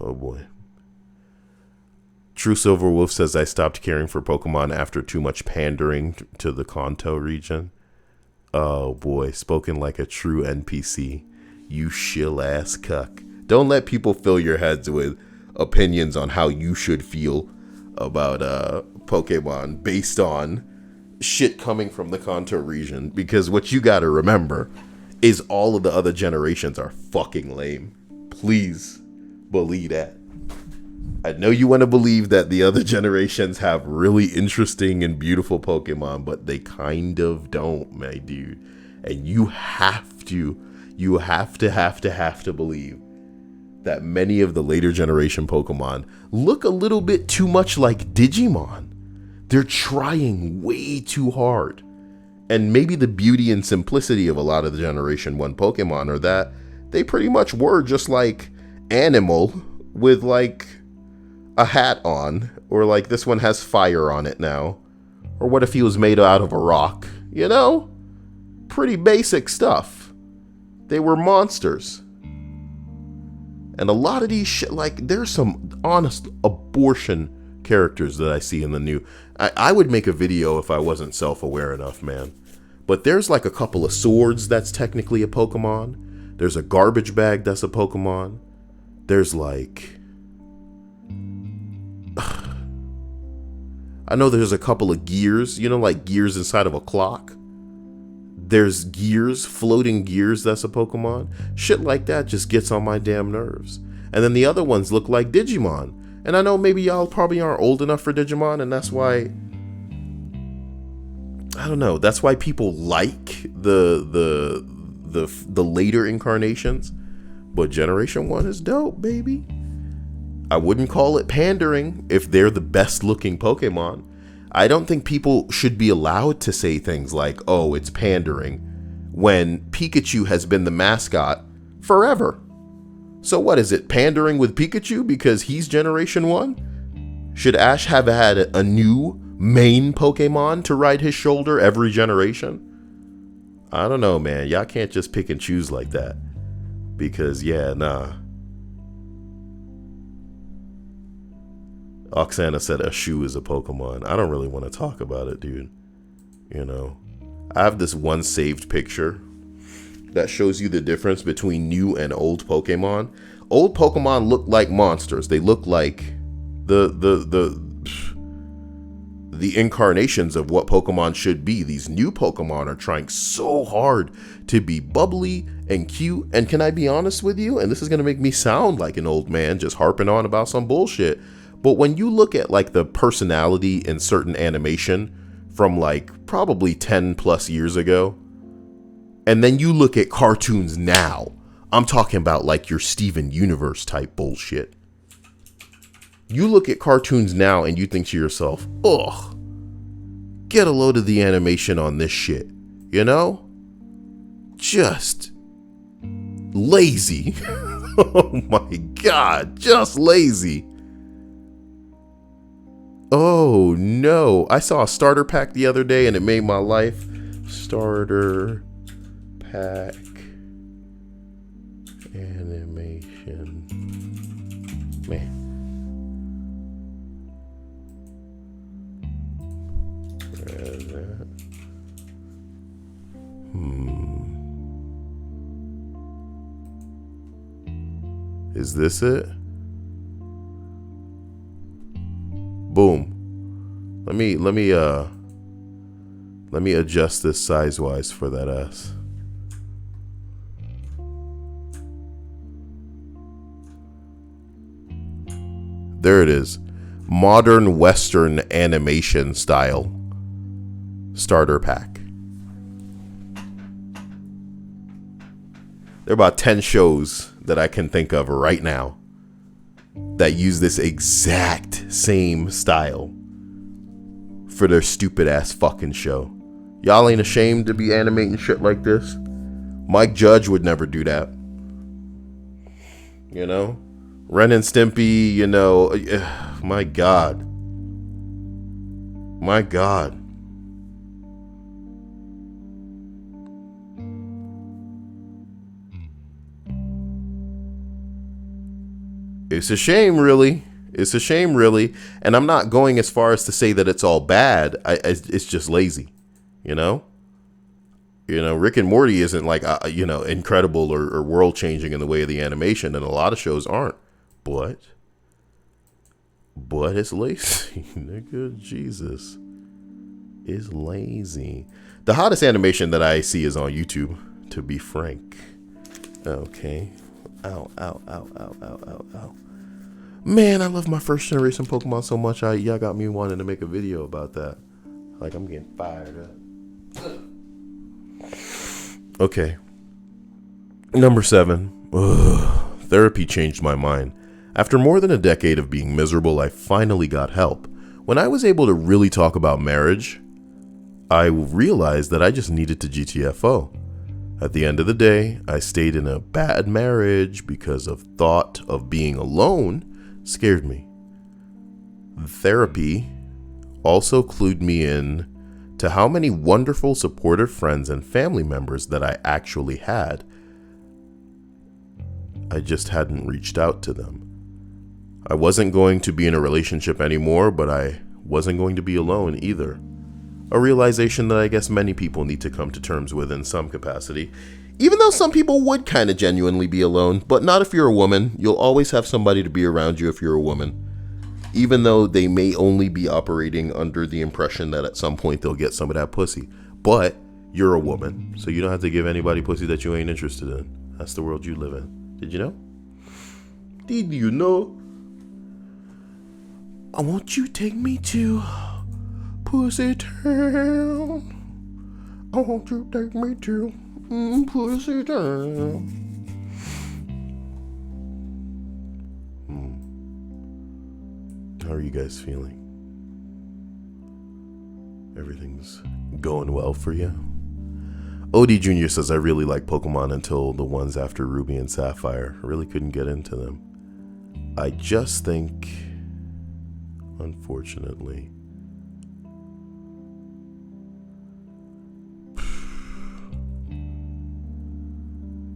Oh boy. True Silver Wolf says, I stopped caring for Pokemon after too much pandering to the Kanto region. Oh boy, spoken like a true NPC. You shill ass cuck. Don't let people fill your heads with opinions on how you should feel about Pokemon based on shit coming from the Kanto region, because what you gotta remember is all of the other generations are fucking lame. Please believe that. I know you want to believe that the other generations have really interesting and beautiful Pokemon, but they kind of don't, my dude. And you have to believe that many of the later generation Pokemon look a little bit too much like Digimon. They're trying way too hard. And maybe the beauty and simplicity of a lot of the Generation 1 Pokemon are that they pretty much were just like Animal with like a hat on, or like this one has fire on it now, or what if he was made out of a rock? You know, pretty basic stuff. They were monsters. And a lot of these shit, like there's some honest abortion characters that I see in the new. I would make a video if I wasn't self-aware enough, man. But there's like a couple of swords that's technically a Pokemon. There's a garbage bag that's a Pokemon. There's like, I know there's a couple of gears, you know, like gears inside of a clock. There's gears, floating gears, that's a Pokemon. Shit like that just gets on my damn nerves. And then the other ones look like Digimon. And I know maybe y'all probably aren't old enough for Digimon, and that's why, I don't know, that's why people like the later incarnations. But Generation 1 is dope, baby. I wouldn't call it pandering if they're the best looking Pokemon. I don't think people should be allowed to say things like, oh, it's pandering, when Pikachu has been the mascot forever. So what is it, pandering with Pikachu because he's Generation 1? Should Ash have had a new main Pokemon to ride his shoulder every generation? I don't know, man. Y'all can't just pick and choose like that. Because, yeah, nah. Oksana said a shoe is a Pokemon. I don't really want to talk about it, dude. You know, I have this one saved picture that shows you the difference between new and old Pokemon. Old Pokemon look like monsters. They look like the incarnations of what Pokemon should be. These new Pokemon are trying so hard to be bubbly and cute. And can I be honest with you? And this is going to make me sound like an old man just harping on about some bullshit. But when you look at like the personality in certain animation from like probably 10 plus years ago, and then you look at cartoons now, I'm talking about like your Steven Universe type bullshit. You look at cartoons now and you think to yourself, ugh, get a load of the animation on this shit, you know? Just lazy. Oh my God, just lazy. Oh no, I saw a starter pack the other day and it made my life. Starter pack animation. Man. Where is that? Is this it? Boom. Let Let me adjust this size-wise for that ass. There it is. Modern Western animation style starter pack. There are about 10 shows that I can think of right now that use this exact same style for their stupid ass fucking show. Y'all ain't ashamed to be animating shit like this? Mike Judge would never do that. You know? Ren and Stimpy, you know, my God. My God. It's a shame, really. It's a shame, really. And I'm not going as far as to say that it's all bad. It's just lazy, you know? You know, Rick and Morty isn't like, you know, incredible or world-changing in the way of the animation, and a lot of shows aren't. But it's lazy, nigga. Jesus. It's lazy. The hottest animation that I see is on YouTube, to be frank. Okay. Ow, ow, ow, ow, ow, ow, ow. Man, I love my first generation Pokemon so much. Y'all got me wanting to make a video about that. Like, I'm getting fired up. Okay. Number 7. Ugh. Therapy changed my mind. After more than a decade of being miserable, I finally got help. When I was able to really talk about marriage, I realized that I just needed to GTFO. At the end of the day, I stayed in a bad marriage because of thought of being alone scared me. Therapy also clued me in to how many wonderful supportive friends and family members that I actually had. I just hadn't reached out to them. I wasn't going to be in a relationship anymore, but I wasn't going to be alone either. A realization that I guess many people need to come to terms with in some capacity. Even though some people would kind of genuinely be alone, but not if you're a woman. You'll always have somebody to be around you if you're a woman. Even though they may only be operating under the impression that at some point they'll get some of that pussy. But you're a woman, so you don't have to give anybody pussy that you ain't interested in. That's the world you live in. Did you know? Did you know? I want you to take me to Pussy Town. I want you to take me to Pussy Town. How are you guys feeling? Everything's going well for you? OD Jr. says, I really like Pokemon until the ones after Ruby and Sapphire. I really couldn't get into them. I just think, unfortunately,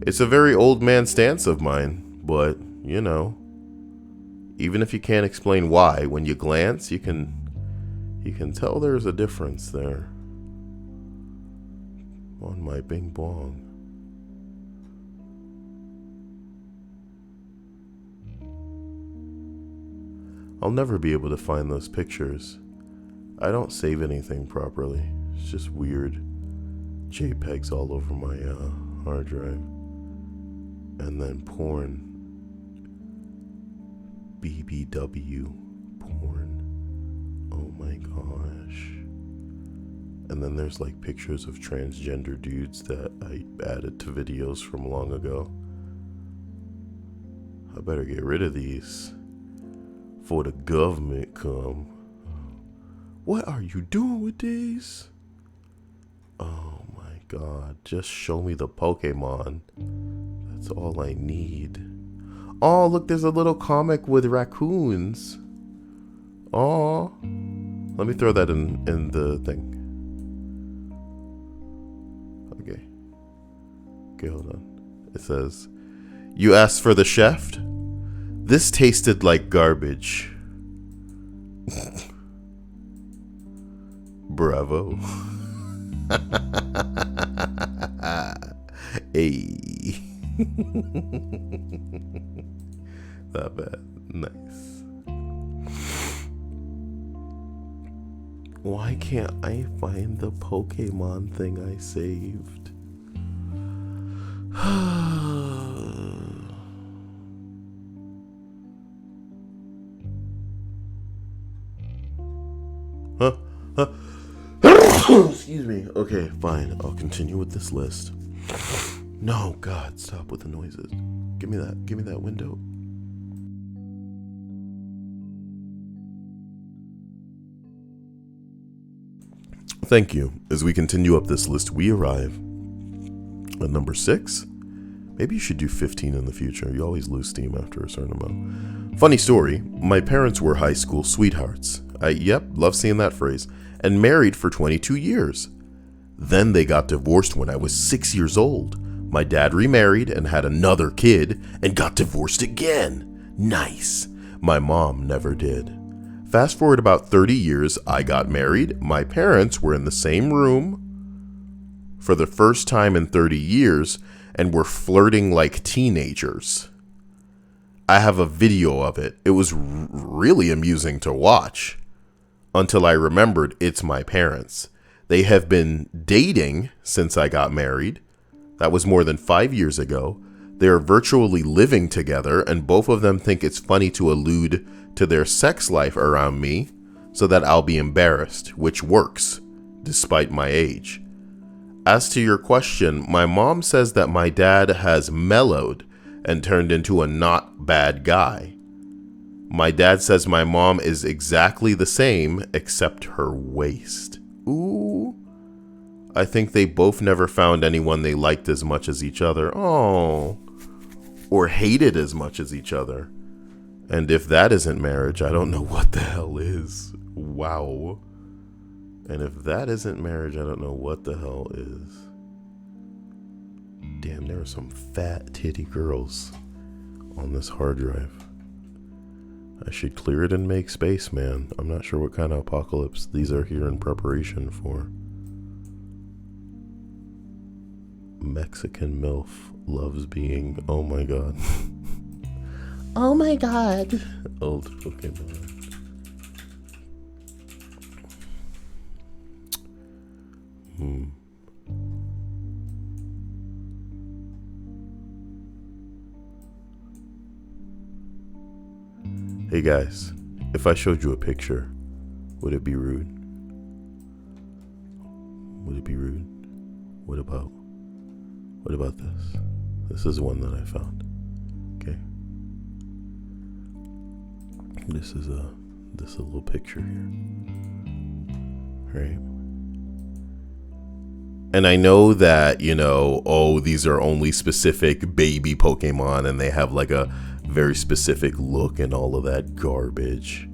it's a very old man stance of mine, but, you know, even if you can't explain why, when you glance, you can tell there's a difference there. On my bing bong. I'll never be able to find those pictures. I don't save anything properly. It's just weird JPEGs all over my hard drive. And then porn. BBW porn. Oh my gosh. And then there's like pictures of transgender dudes that I added to videos from long ago. I better get rid of these before the government come. What are you doing with these? Oh my god, just show me the Pokemon. That's all I need. Oh, look, there's a little comic with raccoons. Oh, let me throw that in the thing. Okay, hold on. It says, you asked for the chef? This tasted like garbage. Bravo. Hey. Not bad. Nice. Why can't I find the Pokemon thing I saved? Excuse me. Okay, fine. I'll continue with this list. No, God, stop with the noises. Give me that. Give me that window. Thank you. As we continue up this list, we arrive at number 6. Maybe you should do 15 in the future. You always lose steam after a certain amount. Funny story. My parents were high school sweethearts. Love seeing that phrase. And married for 22 years. Then they got divorced when I was 6 years old. My dad remarried and had another kid and got divorced again. Nice. My mom never did. Fast forward about 30 years, I got married. My parents were in the same room for the first time in 30 years and were flirting like teenagers. I have a video of it. It was really amusing to watch until I remembered it's my parents. They have been dating since I got married. That was more than 5 years ago. They are virtually living together, and both of them think it's funny to allude to their sex life around me so that I'll be embarrassed, which works, despite my age. As to your question, my mom says that my dad has mellowed and turned into a not bad guy. My dad says my mom is exactly the same except her waist. Ooh. I think they both never found anyone they liked as much as each other. Oh. Or hated as much as each other. And if that isn't marriage, I don't know what the hell is. Wow. And if that isn't marriage, I don't know what the hell is. Damn, there are some fat titty girls on this hard drive. I should clear it and make space, man. I'm not sure what kind of apocalypse these are here in preparation for. Mexican MILF loves being, oh my god. Oh my god. Old Pokemon. Hey guys, if I showed you a picture, would it be rude? Would it be rude? What about this? This is one that I found. Okay. This is a little picture here. Right? And I know that, these are only specific baby Pokemon and they have like a very specific look and all of that garbage.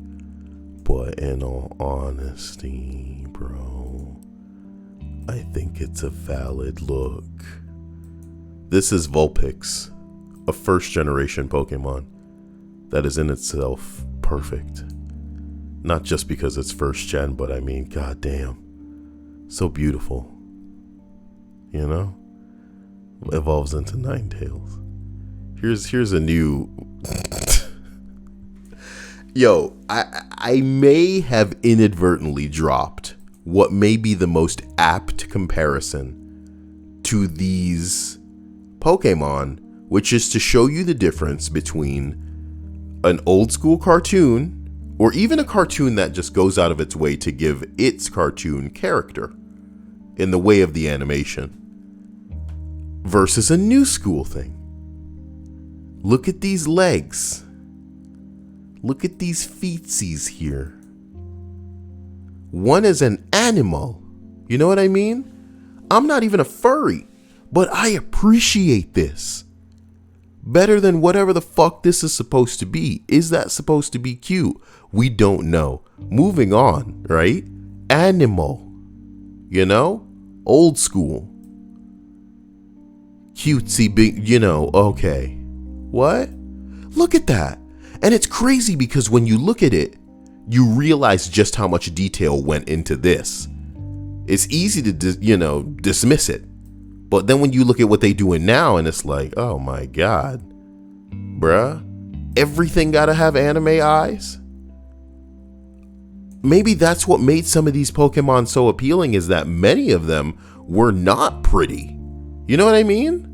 But in all honesty, bro, I think it's a valid look. This is Vulpix, a first generation Pokemon that is in itself perfect. Not just because it's first gen, but I mean, goddamn, so beautiful. Evolves into Ninetales. Here's a new. Yo, I may have inadvertently dropped what may be the most apt comparison to these Pokemon, which is to show you the difference between an old school cartoon, or even a cartoon that just goes out of its way to give its cartoon character in the way of the animation, versus a new school thing. Look at these legs. Look at these feetsies here. One is an animal. You know what I mean? I'm not even a furry, but I appreciate this better than whatever the fuck this is supposed to be. Is that supposed to be cute? We don't know. Moving on, right? Animal. Old school. Cutesy big, okay. What? Look at that. And it's crazy because when you look at it, you realize just how much detail went into this. It's easy to, dismiss it. But then when you look at what they doing now, and it's like, oh my God, bruh, everything gotta have anime eyes. maybe that's what made some of these Pokemon so appealing, is that many of them were not pretty. You know what I mean?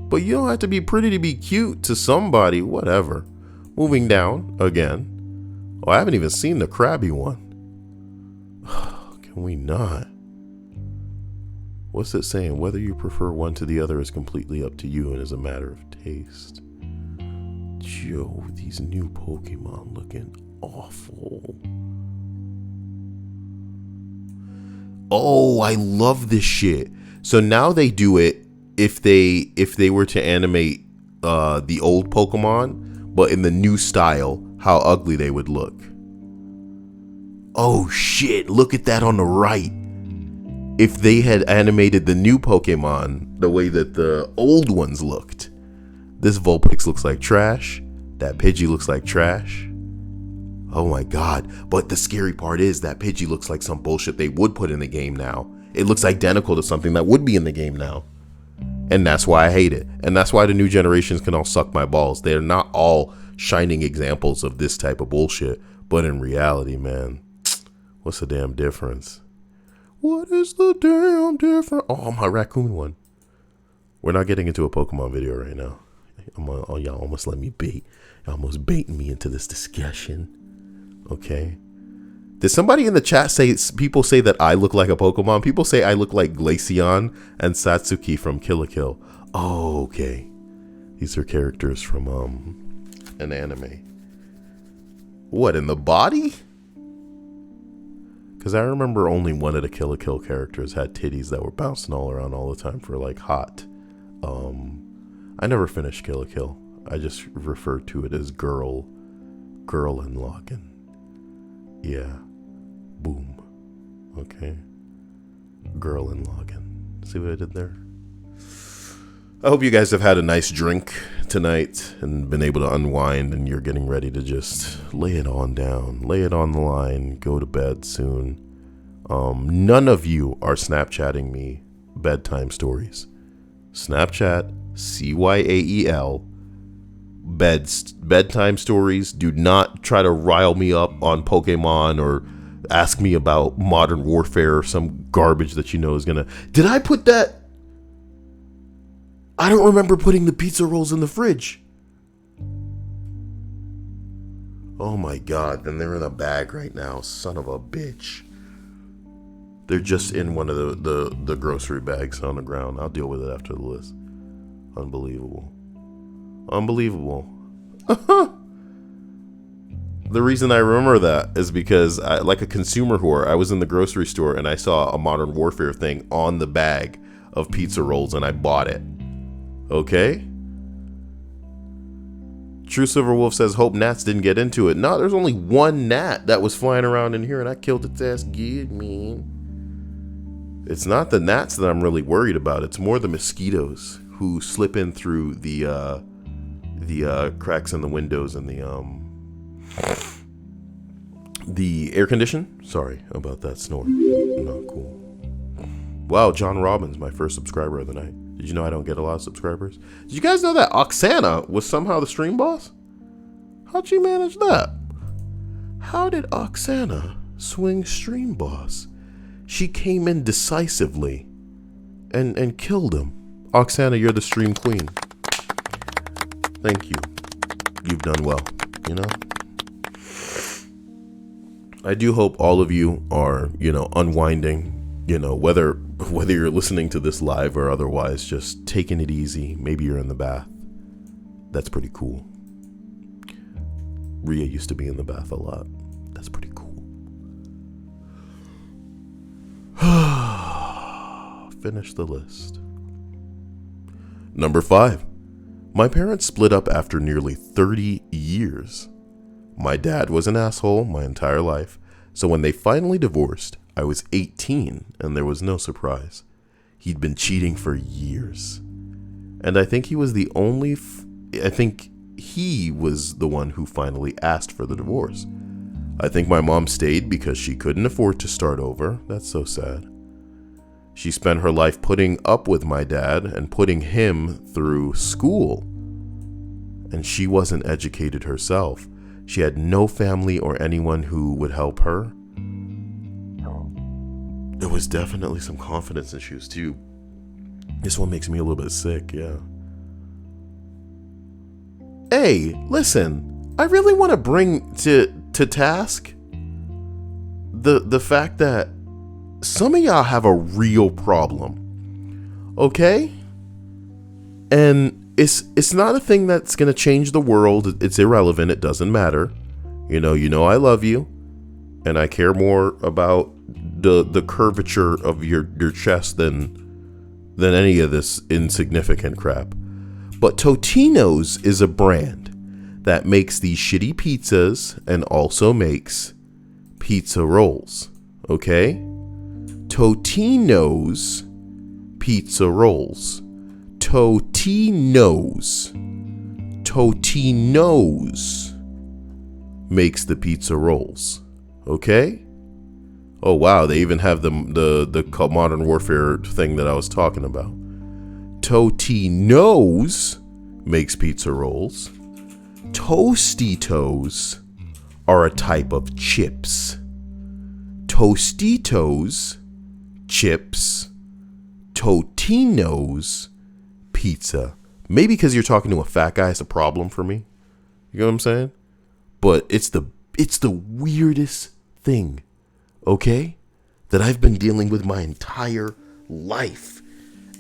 But you don't have to be pretty to be cute to somebody, whatever. Moving down again. Oh, I haven't even seen the crabby one. Can we not? What's it saying? Whether you prefer one to the other is completely up to you and is a matter of taste. Joe, these new Pokemon looking awful. Oh, I love this shit. So now they do it if they were to animate the old Pokemon, but in the new style, how ugly they would look. Oh shit, look at that on the right. If they had animated the new Pokemon the way that the old ones looked. This Vulpix looks like trash. That Pidgey looks like trash. Oh my god. But the scary part is that Pidgey looks like some bullshit they would put in the game now. It looks identical to something that would be in the game now. And that's why I hate it. And that's why the new generations can all suck my balls. They're not all shining examples of this type of bullshit. But in reality, man, what's the damn difference? What is the damn difference? Oh, my raccoon one. We're not getting into a Pokemon video right now. Oh, y'all almost let me bait. Y'all almost baiting me into this discussion. Okay. Did somebody in the chat say, people say that I look like a Pokemon? People say I look like Glaceon and Satsuki from Kill la Kill. Oh, okay. These are characters from an anime. What, in the body? Because I remember only one of the Kill la Kill characters had titties that were bouncing all around all the time for like hot. I never finished Kill la Kill. I just referred to it as Girl and Login. Yeah. Boom. Okay. Girl and Login. See what I did there? I hope you guys have had a nice drink tonight and been able to unwind, and you're getting ready to just lay it on down, lay it on the line, go to bed soon. None of you are Snapchatting me bedtime stories. Snapchat, CYAEL, bedtime stories. Do not try to rile me up on Pokemon or ask me about Modern Warfare or some garbage that you know is gonna... Did I put that? I don't remember putting the pizza rolls in the fridge. Oh my god, then they're in a bag right now. Son of a bitch. They're just in one of the grocery bags on the ground. I'll deal with it after the list. Unbelievable. Unbelievable. The reason I remember that is because, like a consumer whore, I was in the grocery store and I saw a Modern Warfare thing on the bag of pizza rolls and I bought it. Okay? True Silver Wolf says, hope gnats didn't get into it. No, there's only one gnat that was flying around in here and I killed its ass good, man. It's not the gnats that I'm really worried about. It's more the mosquitoes who slip in through the cracks in the windows and the air condition. Sorry about that snore. Not cool. Wow, John Robbins, my first subscriber of the night. Did you know I don't get a lot of subscribers? Did you guys know that Oksana was somehow the stream boss? How'd she manage that? How did Oksana swing stream boss? She came in decisively and killed him. Oksana, you're the stream queen. Thank you. You've done well, you know? I do hope all of you are, unwinding, whether you're listening to this live or otherwise, just taking it easy. Maybe you're in the bath. That's pretty cool. Rhea used to be in the bath a lot. That's pretty cool. Finish the list. Number 5. My parents split up after nearly 30 years. My dad was an asshole my entire life, so when they finally divorced, I was 18 and there was no surprise. He'd been cheating for years. And I think he was the only... I think he was the one who finally asked for the divorce. I think my mom stayed because she couldn't afford to start over. That's so sad. She spent her life putting up with my dad and putting him through school. And she wasn't educated herself. She had no family or anyone who would help her. There was definitely some confidence issues too. This one makes me a little bit sick, yeah. Hey, listen, I really want to bring to task the fact that some of y'all have a real problem, okay? And it's not a thing that's gonna change the world. It's irrelevant. It doesn't matter. You know I love you, and I care more about the curvature of your chest than any of this insignificant crap. But Totino's is a brand that makes these shitty pizzas and also makes pizza rolls. Okay? Totino's pizza rolls. Totino's makes the pizza rolls. Okay? Oh wow, they even have the Modern Warfare thing that I was talking about. Totino's makes pizza rolls. Tostitos are a type of chips. Tostitos, chips. Totino's, pizza. Maybe because you're talking to a fat guy, it's a problem for me. You know what I'm saying? But it's the weirdest thing, okay, that I've been dealing with my entire life.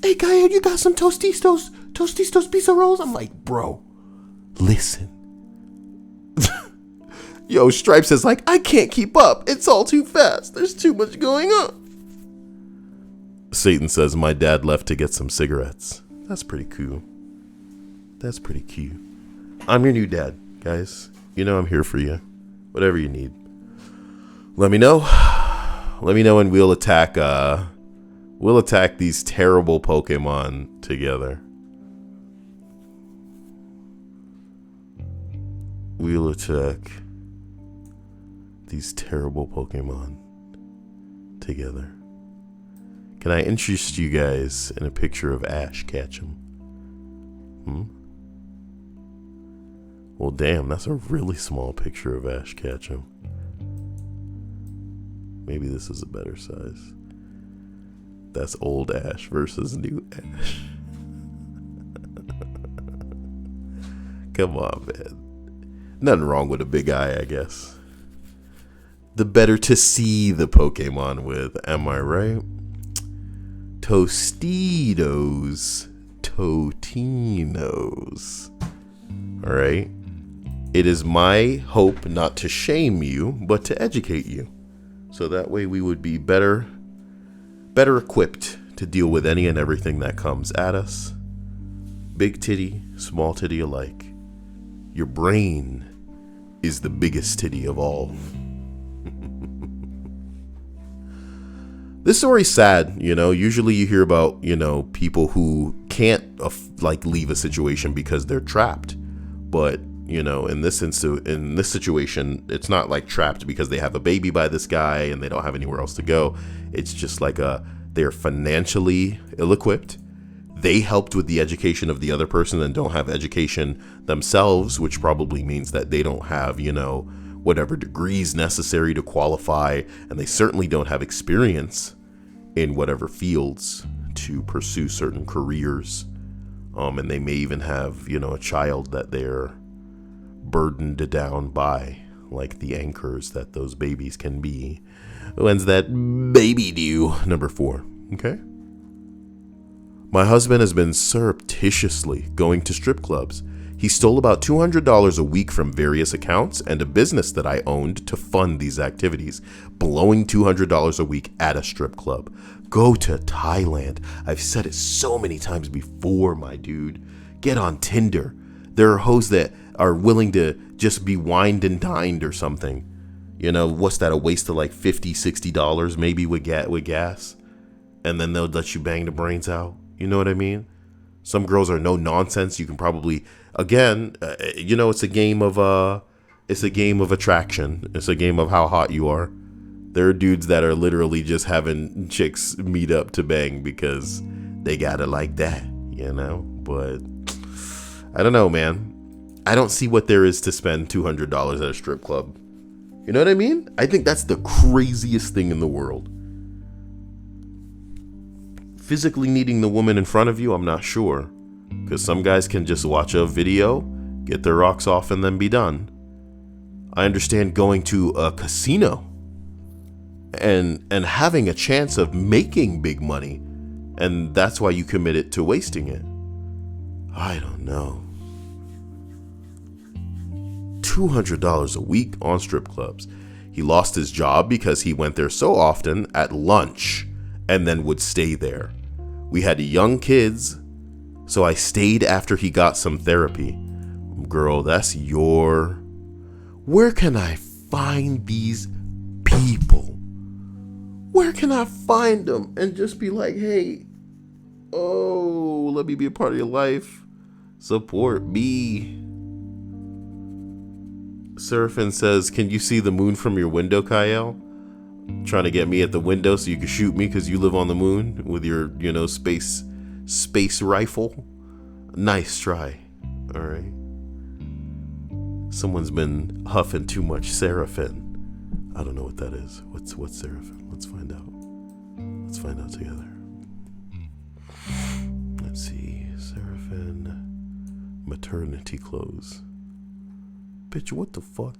Hey, guy, you got some Tostitos pizza rolls? I'm like, bro, listen. Yo, Stripes is like, I can't keep up. It's all too fast. There's too much going on. Satan says my dad left to get some cigarettes. That's pretty cool. That's pretty cute. I'm your new dad, guys. You know I'm here for you. Whatever you need. Let me know. Let me know and we'll attack these terrible Pokemon together. We'll attack these terrible Pokemon together. Can I interest you guys in a picture of Ash Ketchum? Well, damn, that's a really small picture of Ash Ketchum. Maybe this is a better size. That's old Ash versus new Ash. Come on, man. Nothing wrong with a big eye, I guess. The better to see the Pokemon with, am I right? Tostitos. Totino's. Alright? It is my hope not to shame you, but to educate you. So that way we would be better equipped to deal with any and everything that comes at us. Big titty, small titty alike. Your brain is the biggest titty of all. This story's sad, you know. Usually you hear about, people who can't leave a situation because they're trapped. But, in this situation, it's not like trapped because they have a baby by this guy and they don't have anywhere else to go. It's just like they're financially ill-equipped. They helped with the education of the other person and don't have education themselves, which probably means that they don't have, whatever degrees necessary to qualify, and they certainly don't have experience in whatever fields to pursue certain careers. And they may even have, a child that they're burdened down by, like the anchors that those babies can be. When's that baby due? Number 4. Okay. My husband has been surreptitiously going to strip clubs. He stole about $200 a week from various accounts and a business that I owned to fund these activities, blowing $200 a week at a strip club. Go to Thailand. I've said it so many times before, my dude. Get on Tinder. There are hoes that are willing to just be wined and dined or something. What's that, a waste of like $50, $60 maybe with gas? And then they'll let you bang the brains out. You know what I mean? Some girls are no nonsense. You can probably, again, it's a game of attraction. It's a game of how hot you are. There are dudes that are literally just having chicks meet up to bang because they got it like that, But I don't know, man. I don't see what there is to spend $200 at a strip club. You know what I mean? I think that's the craziest thing in the world. Physically needing the woman in front of you, I'm not sure. Because some guys can just watch a video, get their rocks off, and then be done. I understand going to a casino and having a chance of making big money. And that's why you committed to wasting it. I don't know. $200 a week on strip clubs. He lost his job because he went there so often at lunch and then would stay there. We had young kids, so I stayed after he got some therapy. Girl, that's your... Where can I find these people? Where can I find them and just be like, hey, oh, let me be a part of your life. Support me. Seraphin says, can you see the moon from your window, Kyle? Trying to get me at the window so you can shoot me because you live on the moon with your, space rifle. Nice try. All right. Someone's been huffing too much Seraphin. I don't know what that is. What's Seraphin? Let's find out. Let's find out together. Let's see. Seraphin maternity clothes. Bitch, what the fuck?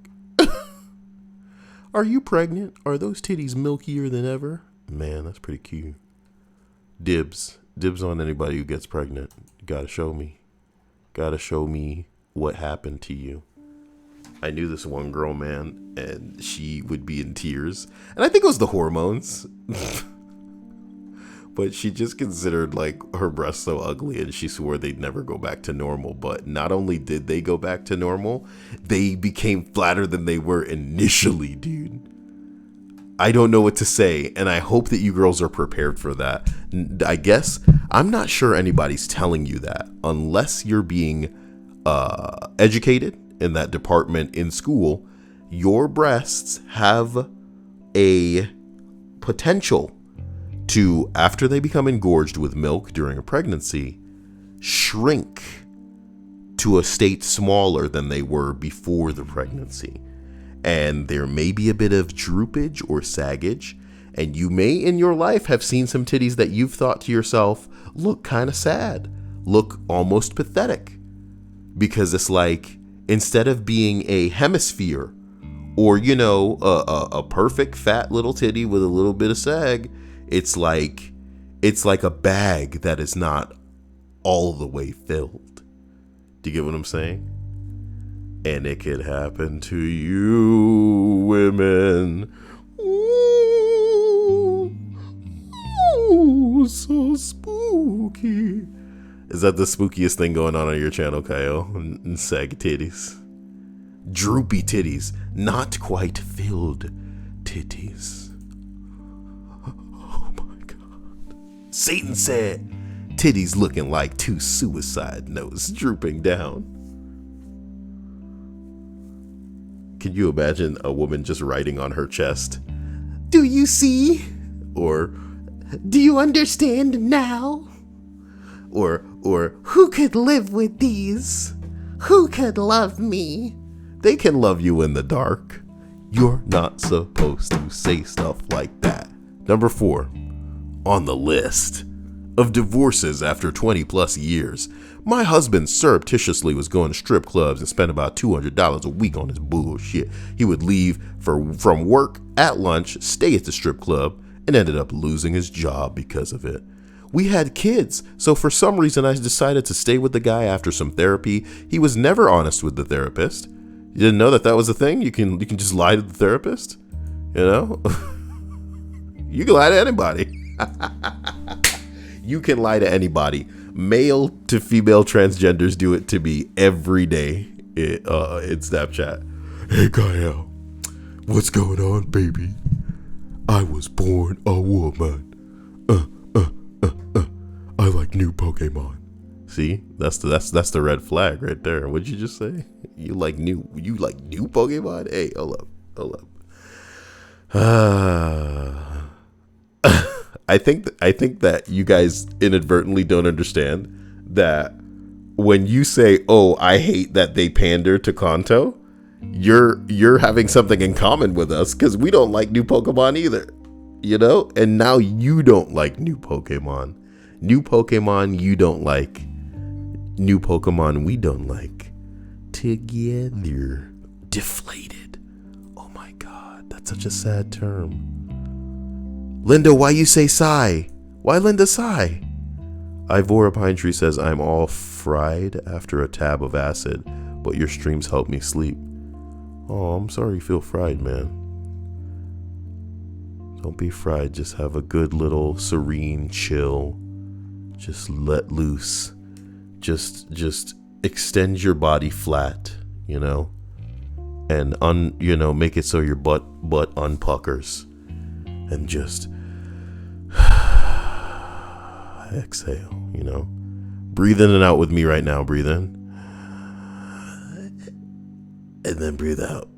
Are you pregnant? Are those titties milkier than ever? Man, that's pretty cute. Dibs on anybody who gets pregnant. Gotta show me what happened to you. I knew this one girl, man, and she would be in tears. And I think it was the hormones. But she just considered like her breasts so ugly and she swore they'd never go back to normal. But not only did they go back to normal, they became flatter than they were initially, dude. I don't know what to say, and I hope that you girls are prepared for that. I guess I'm not sure anybody's telling you that unless you're being educated in that department in school. Your breasts have a potential to, after they become engorged with milk during a pregnancy, shrink to a state smaller than they were before the pregnancy. And there may be a bit of droopage or saggage, and you may in your life have seen some titties that you've thought to yourself look kind of sad, look almost pathetic, because it's like, instead of being a hemisphere or, a perfect fat little titty with a little bit of sag, it's like a bag that is not all the way filled. Do you get what I'm saying? And it could happen to you, women. Ooh, so spooky. Is that the spookiest thing going on your channel, Kyle? And sag titties. Droopy titties. Not quite filled titties. Satan said, titties looking like two suicide notes drooping down. Can you imagine a woman just writing on her chest, "Do you see?" Or, "Do you understand now?" Or, "Who could live with these? Who could love me?" They can love you in the dark. You're not supposed to say stuff like that. Number 4. On the list of divorces after 20 plus years, my husband surreptitiously was going to strip clubs and spent about $200 a week on his bullshit. He would leave from work at lunch, stay at the strip club, and ended up losing his job because of it. We had kids, so for some reason I decided to stay with the guy after some therapy. He was never honest with the therapist. You didn't know that was a thing? You can just lie to the therapist? You can lie to anybody. You can lie to anybody. Male to female transgenders do it to me every day in Snapchat. "Hey Kyle, what's going on, baby? I was born a woman. I like new Pokemon." See, that's the red flag right there. What'd you just say? You like new Pokemon? Hey, hold up. I think that you guys inadvertently don't understand that when you say, "Oh, I hate that they pander to Kanto," you're having something in common with us because we don't like new Pokemon either, you know. And now you don't like new Pokemon. New Pokemon you don't like. New Pokemon we don't like. Together, deflated. Oh my God, that's such a sad term. Linda, why you say sigh? Why Linda sigh? Ivora Pine Tree says, I'm all fried after a tab of acid, but your streams help me sleep. Oh, I'm sorry you feel fried, man. Don't be fried. Just have a good little serene chill. Just let loose. Just extend your body flat, you know, and make it so your butt unpuckers, and just exhale, you know. Breathe in and out with me right now. Breathe in. And then breathe out.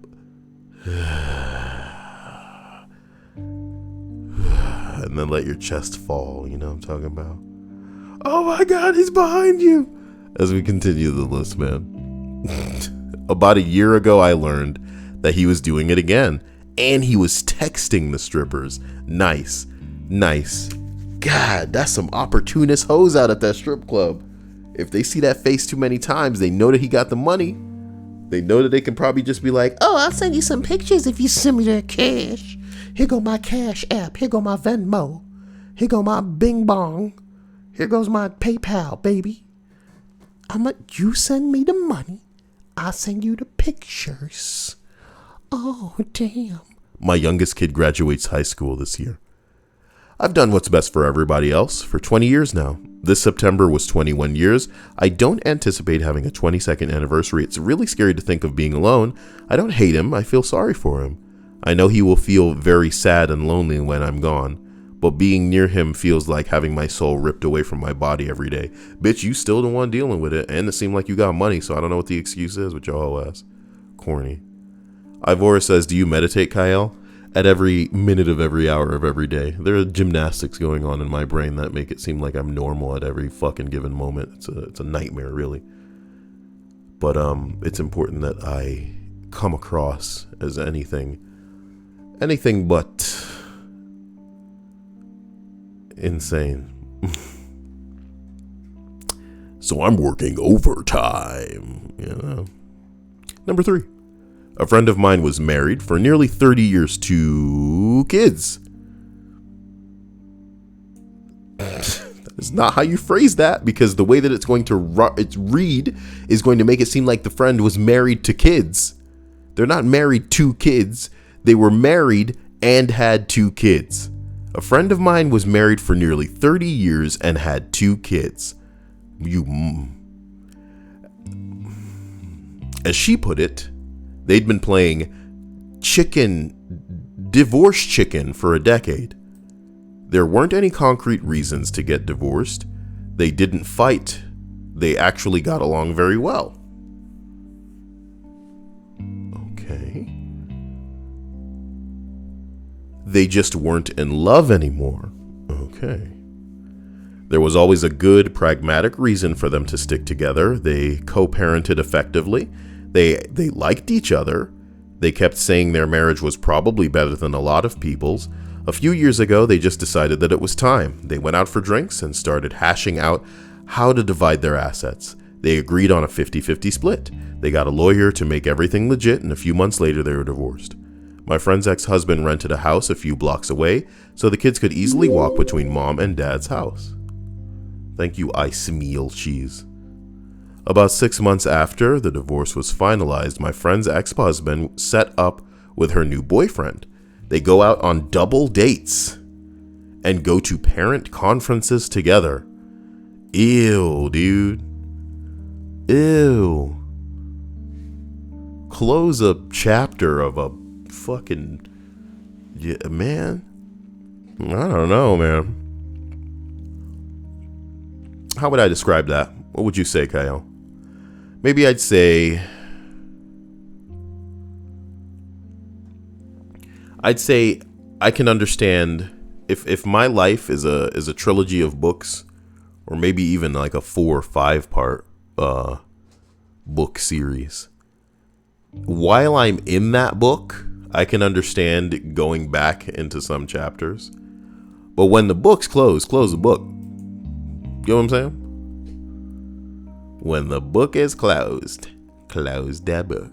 And then let your chest fall, you know what I'm talking about? Oh my God, he's behind you. As we continue the list, man. About a year ago, I learned that he was doing it again. And he was texting the strippers. Nice. God, that's some opportunist hoes out at that strip club. If they see that face too many times, they know that he got the money. They know that they can probably just be like, oh, I'll send you some pictures if you send me that cash. Here go my Cash App. Here go my Venmo. Here go my Bing Bong. Here goes my PayPal, baby. You send me the money. I'll send you the pictures. Oh, damn. My youngest kid graduates high school this year. I've done what's best for everybody else for 20 years now. This September was 21 years. I don't anticipate having a 22nd anniversary. It's really scary to think of being alone. I don't hate him. I feel sorry for him. I know he will feel very sad and lonely when I'm gone. But being near him feels like having my soul ripped away from my body every day. Bitch, you still the one dealing with it. And it seemed like you got money, so I don't know what the excuse is with your whole ass. Corny. Ivora says, do you meditate, Kyle? At every minute of every hour of every day. There are gymnastics going on in my brain that make it seem like I'm normal at every fucking given moment. It's a nightmare, really. But it's important that I come across as anything but insane. So I'm working overtime, you know. Number 3. A friend of mine was married for nearly 30 years to kids. That is not how you phrase that, because the way that it's going to read is going to make it seem like the friend was married to kids. They're not married to kids. They were married and had 2 kids. A friend of mine was married for nearly 30 years and had 2 kids. As she put it, they'd been playing divorce chicken for a decade. There weren't any concrete reasons to get divorced. They didn't fight. They actually got along very well. Okay. They just weren't in love anymore. Okay. There was always a good, pragmatic reason for them to stick together. They co-parented effectively. They liked each other. They kept saying their marriage was probably better than a lot of people's. A few years ago, they just decided that it was time. They went out for drinks and started hashing out how to divide their assets. They agreed on a 50-50 split. They got a lawyer to make everything legit, and a few months later, they were divorced. My friend's ex-husband rented a house a few blocks away, so the kids could easily walk between mom and dad's house. Thank you, ice meal cheese. About 6 months after the divorce was finalized, my friend's ex-husband set up with her new boyfriend. They go out on double dates and go to parent conferences together. Ew, dude. Ew. Close a chapter of a fucking... Yeah, man. I don't know, man. How would I describe that? What would you say, Kyle? Maybe I'd say I can understand if my life is a trilogy of books, or maybe even like a 4 or 5 part book series. While I'm in that book, I can understand going back into some chapters. But when the book's closed, close the book. You know what I'm saying? When the book is closed, close the book.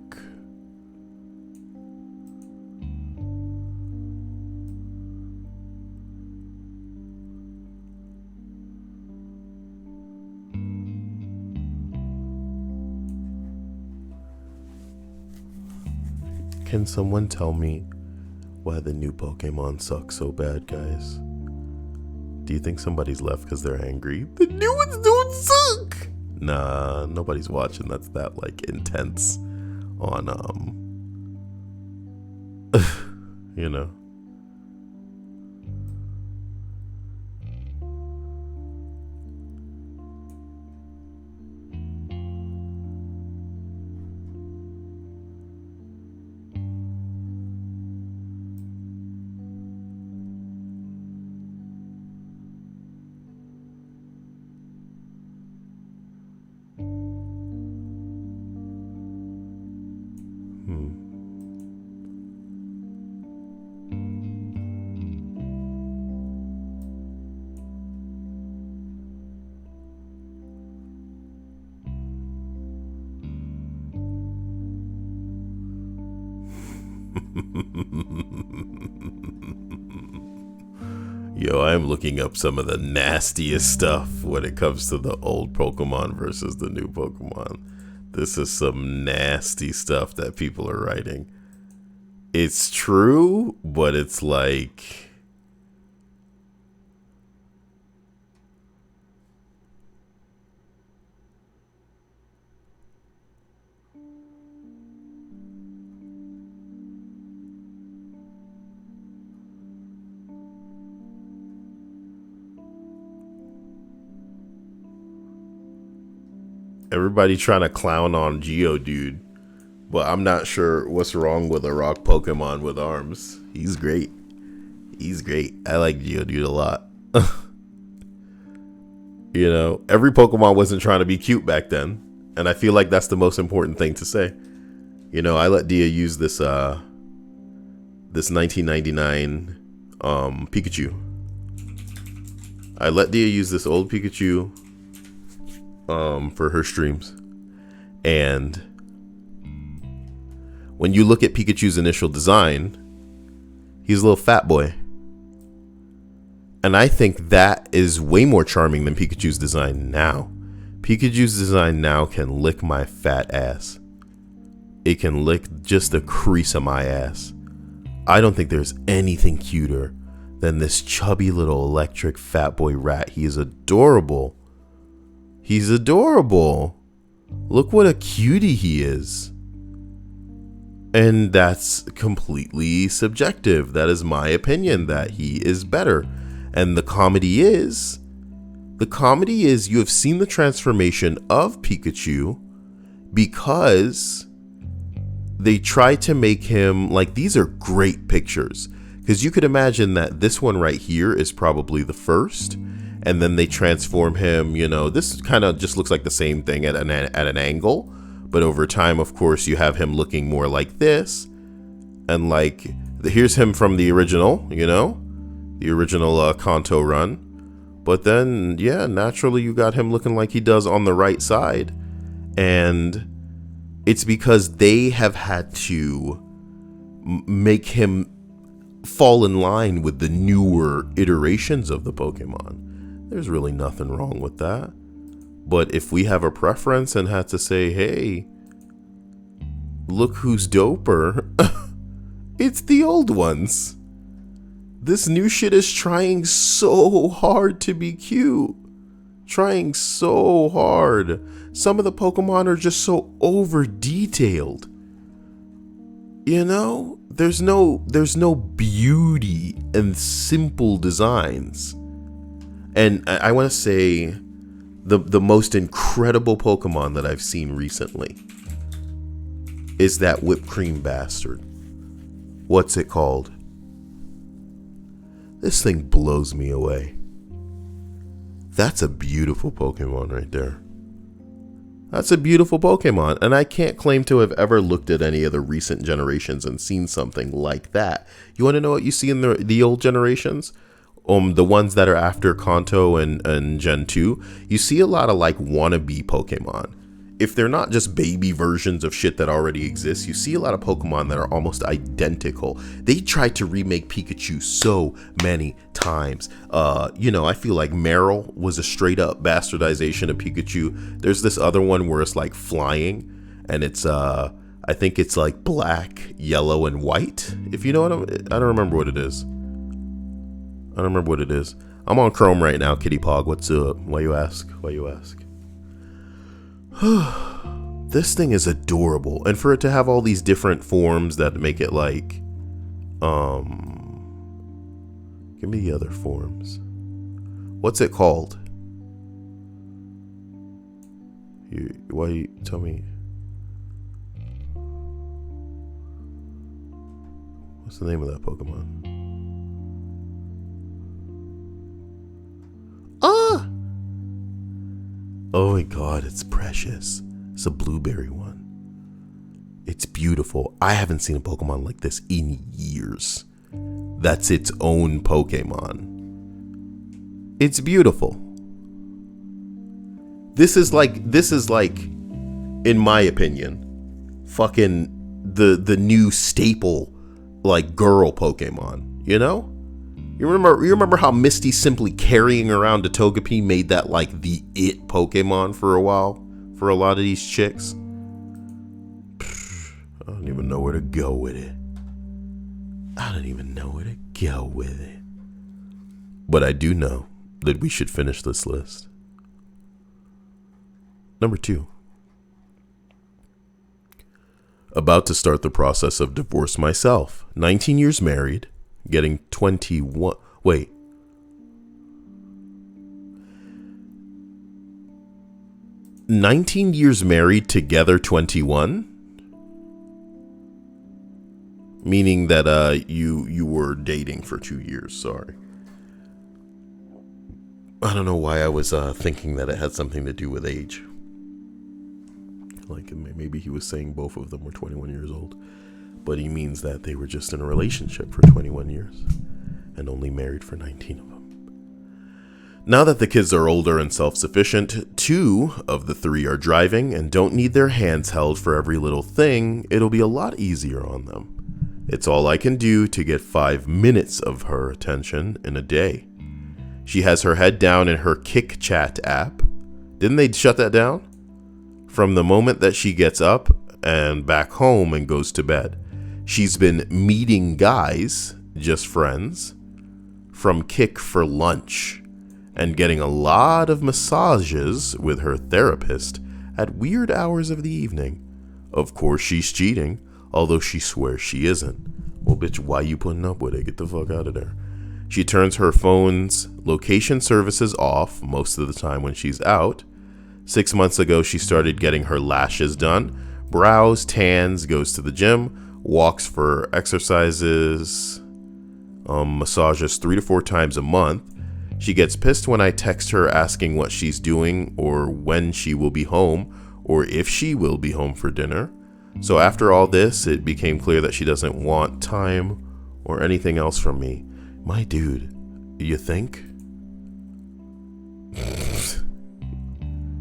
Can someone tell me why the new Pokemon suck so bad, guys? Do you think somebody's left because they're angry? The new ones don't suck! Nah, nobody's watching that's that, like, intense on, you know. Yo, I'm looking up some of the nastiest stuff when it comes to the old Pokemon versus the new Pokemon. This is some nasty stuff that people are writing. It's true, but it's like... Everybody trying to clown on Geodude, but I'm not sure what's wrong with a rock Pokemon with arms. He's great. He's great. I like Geodude a lot. You know, every Pokemon wasn't trying to be cute back then, and I feel like that's the most important thing to say. You know, I let Dia use this this 1999 Pikachu. I let Dia use this old Pikachu for her streams, and when you look at Pikachu's initial design, he's a little fat boy, and I think that is way more charming than Pikachu's design now. Pikachu's design now can lick my fat ass. It can lick just a crease of my ass. I don't think there's anything cuter than this chubby little electric fat boy rat. He is adorable. He's adorable. Look what a cutie he is. And that's completely subjective. That is my opinion, that he is better. And the comedy is you have seen the transformation of Pikachu because they try to make him, like, these are great pictures. Because you could imagine that this one right here is probably the first. And then they transform him, you know, this kind of just looks like the same thing at an angle. But over time, of course, you have him looking more like this. And like, here's him from the original, you know, the original Kanto run. But then, yeah, naturally you got him looking like he does on the right side. And it's because they have had to make him fall in line with the newer iterations of the Pokemon. There's really nothing wrong with that. But if we have a preference and had to say, hey, look who's doper, it's the old ones. This new shit is trying so hard to be cute. Trying so hard. Some of the Pokemon are just so over detailed. You know, there's no beauty in simple designs. And I want to say the most incredible Pokemon that I've seen recently is that whipped cream bastard. What's it called? This thing blows me away. That's a beautiful Pokemon right there. That's a beautiful Pokemon, and I can't claim to have ever looked at any of the recent generations and seen something like that. You want to know what you see in the old generations? The ones that are after Kanto and Gen 2, you see a lot of like wannabe Pokemon. If they're not just baby versions of shit that already exists, you see a lot of Pokemon that are almost identical. They tried to remake Pikachu so many times. I feel like Meryl was a straight up bastardization of Pikachu. There's this other one where it's like flying, and it's I think it's like black, yellow, and white. If you know what I don't remember what it is. I'm on Chrome right now, Kitty Pog. What's up? Why you ask? This thing is adorable, and for it to have all these different forms that make it like give me the other forms. What's it called? Tell me. What's the name of that Pokemon? Oh my god, it's precious. It's a blueberry one. It's beautiful. I haven't seen a Pokemon like this in years. That's its own Pokemon. It's beautiful. This is like, in my opinion, fucking the new staple, like, girl Pokemon, you know? You remember how Misty simply carrying around a Togepi made that like the it Pokemon for a while for a lot of these chicks? I don't even know where to go with it. But I do know that we should finish this list. Number 2. About to start the process of divorce myself. 19 years married. Getting 21. Wait. "19 years married, together 21? Meaning that you were dating for 2 years, sorry. I don't know why I was thinking that it had something to do with age. Like maybe he was saying both of them were 21 years old. But he means that they were just in a relationship for 21 years and only married for 19 of them. Now that the kids are older and self-sufficient, 2 of the 3 are driving and don't need their hands held for every little thing. It'll be a lot easier on them. It's all I can do to get 5 minutes of her attention in a day. She has her head down in her Kick Chat app. Didn't they shut that down? From the moment that she gets up and back home and goes to bed. She's been meeting guys, just friends, from Kick for lunch, and getting a lot of massages with her therapist at weird hours of the evening. Of course she's cheating, although she swears she isn't. Well, bitch, why you putting up with it? Get the fuck out of there. She turns her phone's location services off most of the time when she's out. 6 months ago, she started getting her lashes done, brows, tans, goes to the gym, walks for exercises, massages 3 to 4 times a month. She gets pissed when I text her asking what she's doing or when she will be home or if she will be home for dinner. So after all this, it became clear that she doesn't want time or anything else from me. My dude, you think?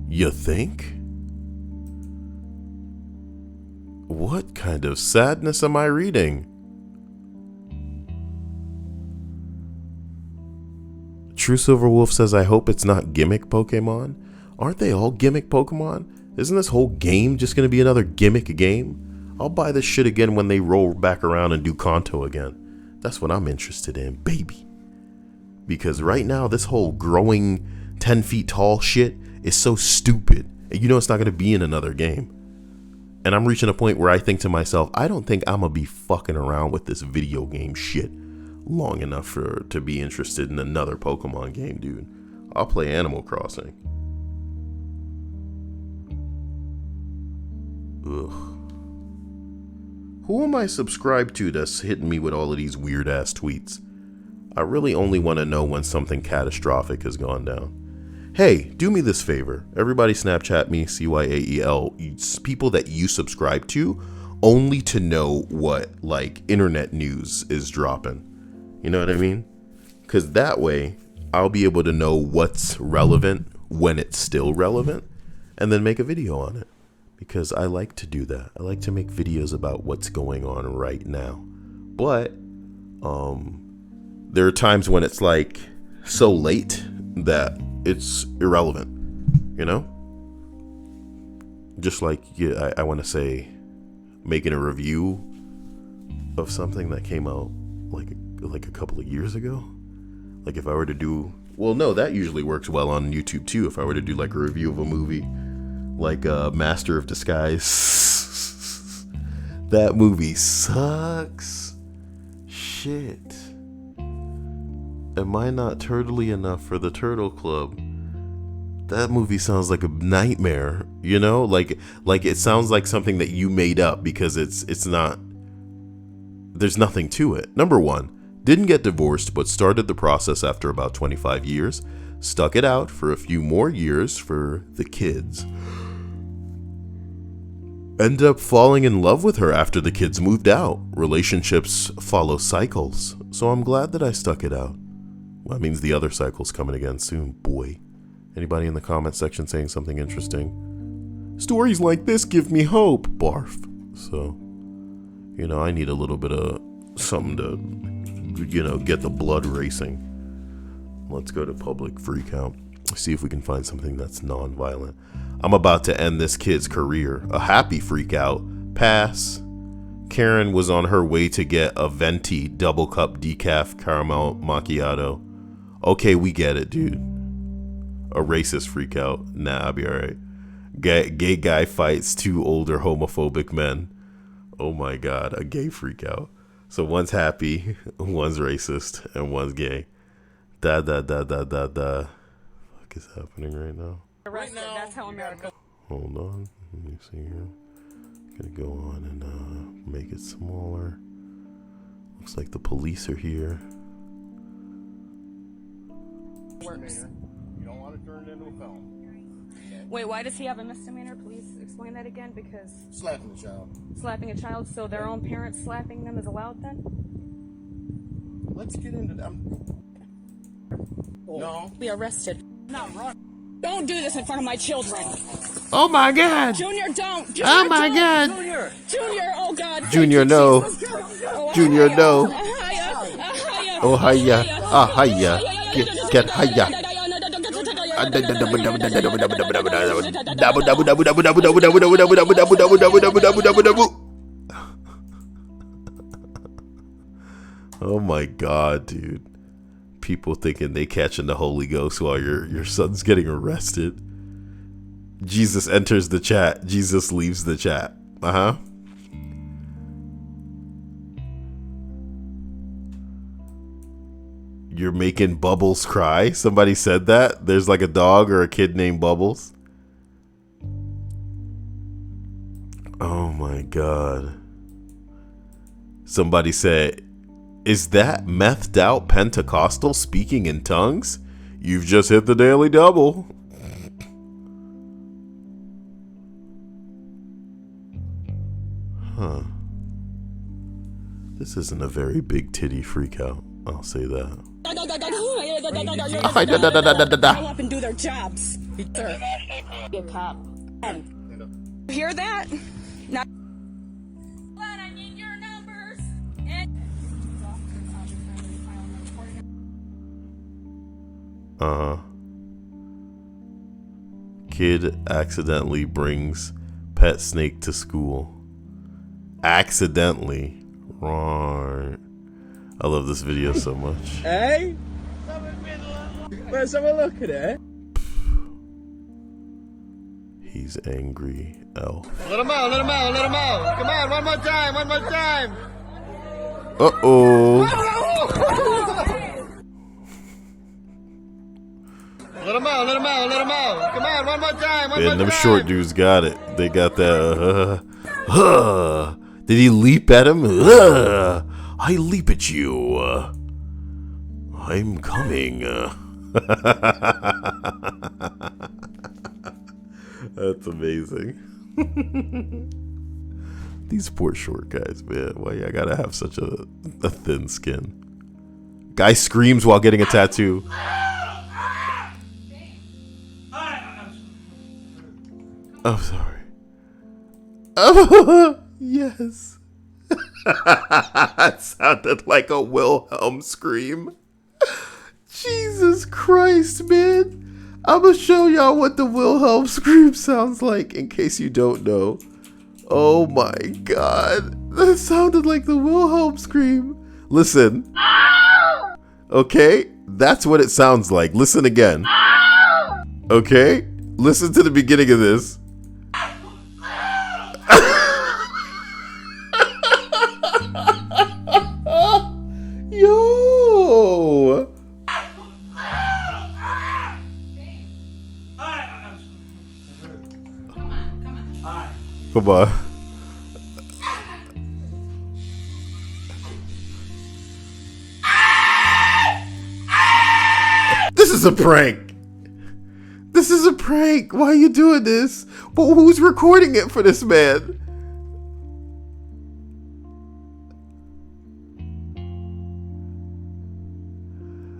You think? What kind of sadness am I reading? True Silver Wolf says, I hope it's not gimmick Pokemon. Aren't they all gimmick Pokemon? Isn't this whole game just going to be another gimmick game? I'll buy this shit again when they roll back around and do Kanto again. That's what I'm interested in, baby. Because right now, this whole growing 10 feet tall shit is so stupid. And you know it's not going to be in another game. And I'm reaching a point where I think to myself, I don't think I'm going to be fucking around with this video game shit long enough to be interested in another Pokemon game, dude. I'll play Animal Crossing. Ugh. Who am I subscribed to that's hitting me with all of these weird ass tweets? I really only want to know when something catastrophic has gone down. Hey, do me this favor. Everybody Snapchat me, CYAEL, people that you subscribe to, only to know what, like, internet news is dropping. You know what I mean? Because that way, I'll be able to know what's relevant when it's still relevant, and then make a video on it. Because I like to do that. I like to make videos about what's going on right now. But there are times when it's like so late that it's irrelevant, you know? Just like, yeah, I want to say making a review of something that came out like a couple of years ago. Like if I were to do, well, no, that usually works well on YouTube too. If I were to do like a review of a movie, like Master of Disguise, that movie sucks. Shit. Am I not turtly enough for the Turtle Club? That movie sounds like a nightmare, you know? Like it sounds like something that you made up because it's not, there's nothing to it. Number one, didn't get divorced, but started the process after about 25 years. Stuck it out for a few more years for the kids. Ended up falling in love with her after the kids moved out. Relationships follow cycles, so I'm glad that I stuck it out. Well, that means the other cycle's coming again soon, boy. Anybody in the comment section saying something interesting? Stories like this give me hope, barf. So, you know, I need a little bit of something to, you know, get the blood racing. Let's go to public freak out. See if we can find something that's non-violent. I'm about to end this kid's career. A happy freak out. Pass. Karen was on her way to get a venti double cup decaf caramel macchiato. Okay, we get it, dude. A racist freak out. Nah, I'll be alright. Gay guy fights two older homophobic men. Oh my god, a gay freak out. So one's happy, one's racist, and one's gay. Da. Fuck is happening right now? Right now, that's how America. Hold on, let me see here. Gonna go on and make it smaller. Looks like the police are here. Works. You don't want to turn it into a film. Wait, why does he have a misdemeanor? Please explain that again, because Slapping the child. slapping a child, so their own parents slapping them is allowed then? Let's get into that. No. Be arrested. Not wrong. Don't do this in front of my children. Oh my god! Junior, don't. Junior, Oh my don't. god! Junior, oh god. Junior, no. Junior, no. Oh, hiya. Ah, hiya. Get hiya. Oh my god, dude. People thinking they catching the Holy Ghost while your son's getting arrested. Jesus enters the chat. Jesus leaves the chat. Uh-huh. You're making Bubbles cry? Somebody said that? There's like a dog or a kid named Bubbles? Oh my god. Somebody said, is that methed out Pentecostal speaking in tongues? You've just hit the daily double. Huh. This isn't a very big titty freak out. I'll say that. Grow up and do their jobs. Sir. Be a cop. Hear that? Now. I need your numbers. Kid accidentally brings pet snake to school. Accidentally. Right. I love this video so much. Hey? Let's have a look at it. He's angry elf. Let him out, let him out, let him out. Come on, one more time, one more time. Uh-oh. Let him out, let him out, let him out. Come on, one more time, one more Man, time. them short dudes got it. They got that. Did he leap at him? I leap at you. I'm coming. That's amazing. These poor short guys, man. Why I gotta have such a thin skin? Guy screams while getting a tattoo. I'm sorry. Oh, yes. That sounded like a Wilhelm scream. Jesus Christ, man. I'm gonna show y'all what the Wilhelm scream sounds like in case you don't know. Oh my God. That sounded like the Wilhelm scream. Listen. Okay, that's what it sounds like. Listen again. Okay, listen to the beginning of this. Yo! Come on. This is a prank. This is a prank. Why are you doing this? But who's recording it for this man?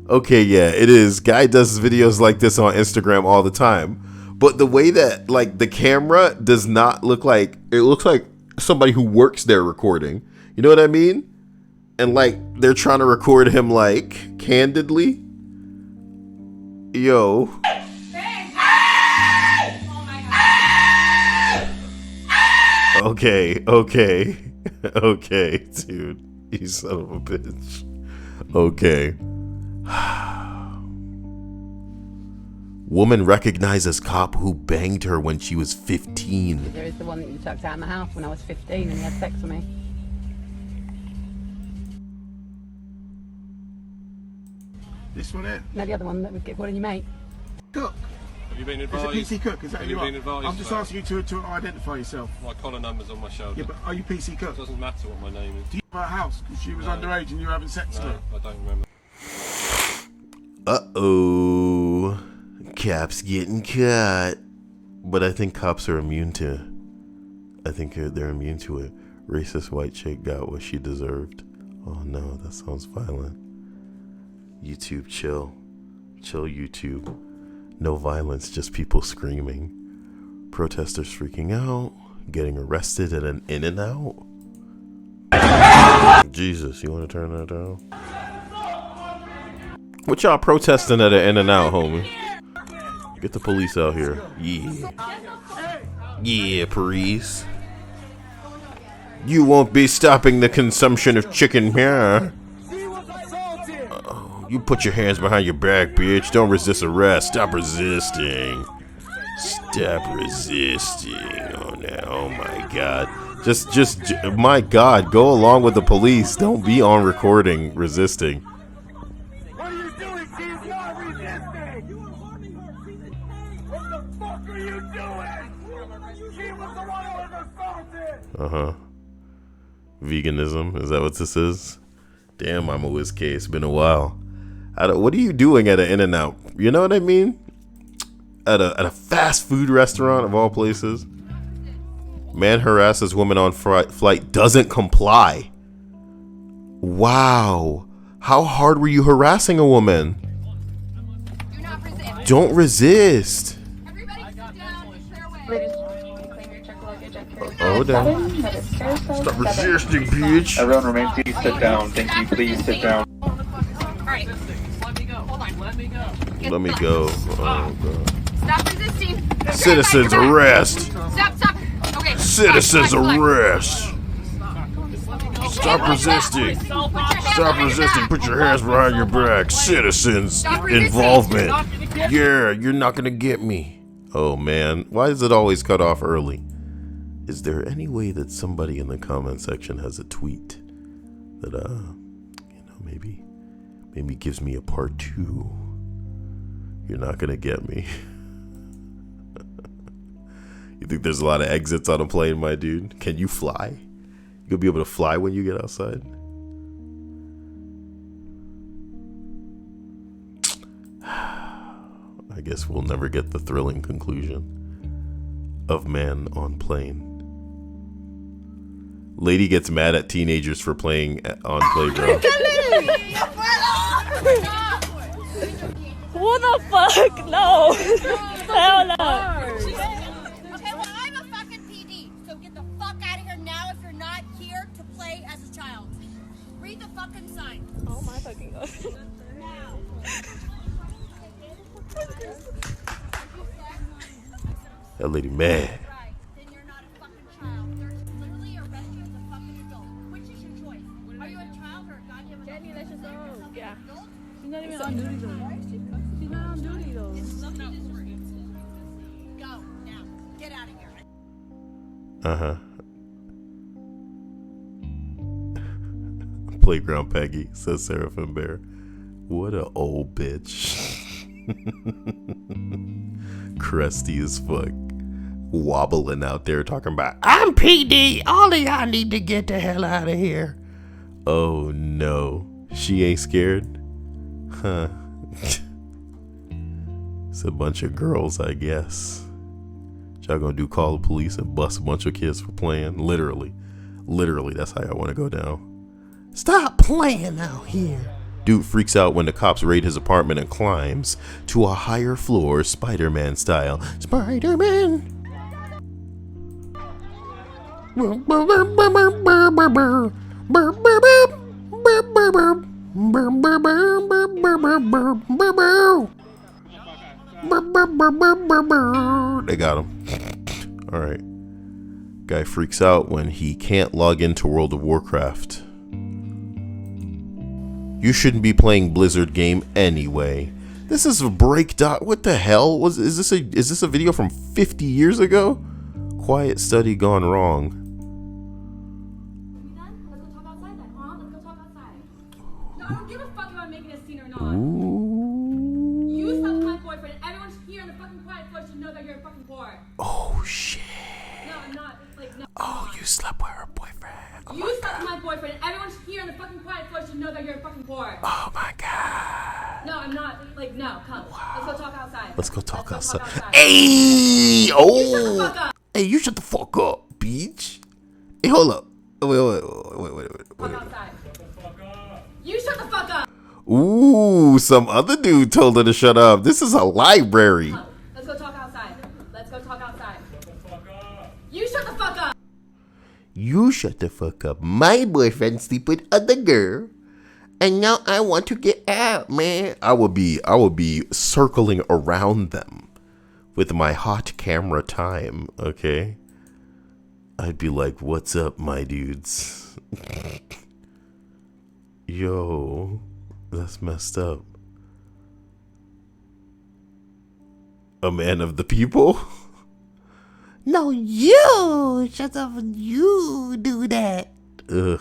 Okay, yeah, it is. Guy does videos like this on Instagram all the time. But the way that, like, the camera does not look like, it looks like somebody who works there recording. You know what I mean? And, like, they're trying to record him, like, candidly. Yo. Okay, okay. Okay, dude. You son of a bitch. Okay. Woman recognizes cop who banged her when she was 15. There is the one that you tucked out of my house when I was 15 and he had sex with me. This one here? No, the other one that would get calling you mate. Cook. Have you been Is advised? it PC Cook? Is that Have who you you been are? advised? I'm just asking you to identify yourself. My collar number's on my shoulder. Yeah, but are you PC Cook? It doesn't matter what my name is. Do you have a house? Because she was No. underage and you were having sex with No, her. I don't remember. Uh-oh. Cops getting caught. But I think cops are immune to... I think they're immune to it. Racist white chick got what she deserved. Oh no, that sounds violent. YouTube, chill. Chill, YouTube. No violence, just people screaming. Protesters freaking out. Getting arrested at an In-N-Out. Jesus, you want to turn that down? What y'all protesting at an In-N-Out, homie? Get the police out here. Yeah. Yeah, police. You won't be stopping the consumption of chicken here. Oh, you put your hands behind your back, bitch. Don't resist arrest. Stop resisting. Stop resisting. Oh, no. Oh, my God. My God, go along with the police. Don't be on recording resisting. What are you doing? She's not resisting! You are harming her! What the fuck are you doing? She was the one who was assaulted! Uh-huh. Veganism, is that what this is? Damn, I'm a whiz case. Been a while. What are you doing at an In-N-Out? You know what I mean? At a fast food restaurant of all places. Man harasses woman on flight, doesn't comply. Wow. How hard were you harassing a woman? Do not resist. Don't resist. Everybody sit down. Clear away. Oh, damn. Stop resisting, bitch. Everyone remain seated, sit down. Thank you. Please sit down. All right. Let me go. Hold on, let me go. Let me go. Oh, God. Stop resisting. Citizens arrest. Stop. Okay. Citizens Fine. arrest. Stop resisting. Stop resisting. Put your hands behind your back. Citizens involvement. Yeah, you're not gonna get me. Oh man, why is it always cut off early? Is there any way that somebody in the comment section has a tweet that maybe gives me a part 2? You're not gonna get me. You think there's a lot of exits on a plane, my dude? Can you fly? You'll be able to fly when you get outside? guess we'll never get the thrilling conclusion of man on plane. Lady gets mad at teenagers for playing on playground. What the fuck? No. Hell no. Okay, well, I'm a fucking PD, so get the fuck out of here now if you're not here to play as a child. Read the fucking sign. Oh my fucking god. Now. That lady mad. Right, then you're not a fucking child. There's literally arrest you as a fucking adult. Which is your choice? Are you a child or a goddamn adult? Jenny, let's just go. Yeah. Adult? She's not even on duty though. She's not on duty though. Go now. Get out of here. Playground Peggy, says Seraphim Bear. What a old bitch. Crusty as fuck. Wobbling out there talking about, I'm PD. All of y'all need to get the hell out of here. Oh no. She ain't scared? Huh. It's a bunch of girls, I guess. What y'all gonna do, call the police and bust a bunch of kids for playing? Literally. Literally, that's how y'all wanna go down. Stop playing out here. Dude freaks out when the cops raid his apartment and climbs to a higher floor, Spider-Man style. Spider-Man. They got him. All right. Guy freaks out when he can't log into World of Warcraft. You shouldn't be playing Blizzard game anyway. This is a breakdown. What the hell is this a video from 50 years ago? Quiet study gone wrong. Let's go talk outside then, huh? Let's go talk outside. No, I don't give a fuck about making a scene or not. Ooh. You slept with my boyfriend. Everyone's here on the fucking quiet floor should know that you're a fucking whore. Oh shit. No, I'm not. Like, no. Oh, you slept with her boyfriend. Oh, You slept with my boyfriend. Everyone's here on the fucking quiet floor should know that you're a fucking whore. oh my god. No, I'm not. Like, no, come. Let's go talk outside. Let's go talk outside. outside. Hey! You shut the Oh! fuck up. Hey, you shut the fuck up, bitch. Hey, hold up. Wait. Talk outside. You shut the fuck up. Ooh, some other dude told her to shut up. This is a library. Let's go talk outside. Let's go talk outside. You shut the fuck up. You shut the fuck up. My boyfriend sleep with other girl, and now I want to get out, man. I will be circling around them with my hot camera time, okay? I'd be like, what's up, my dudes? Yo, that's messed up. A man of the people? No, you! Shut up, you do that. Ugh.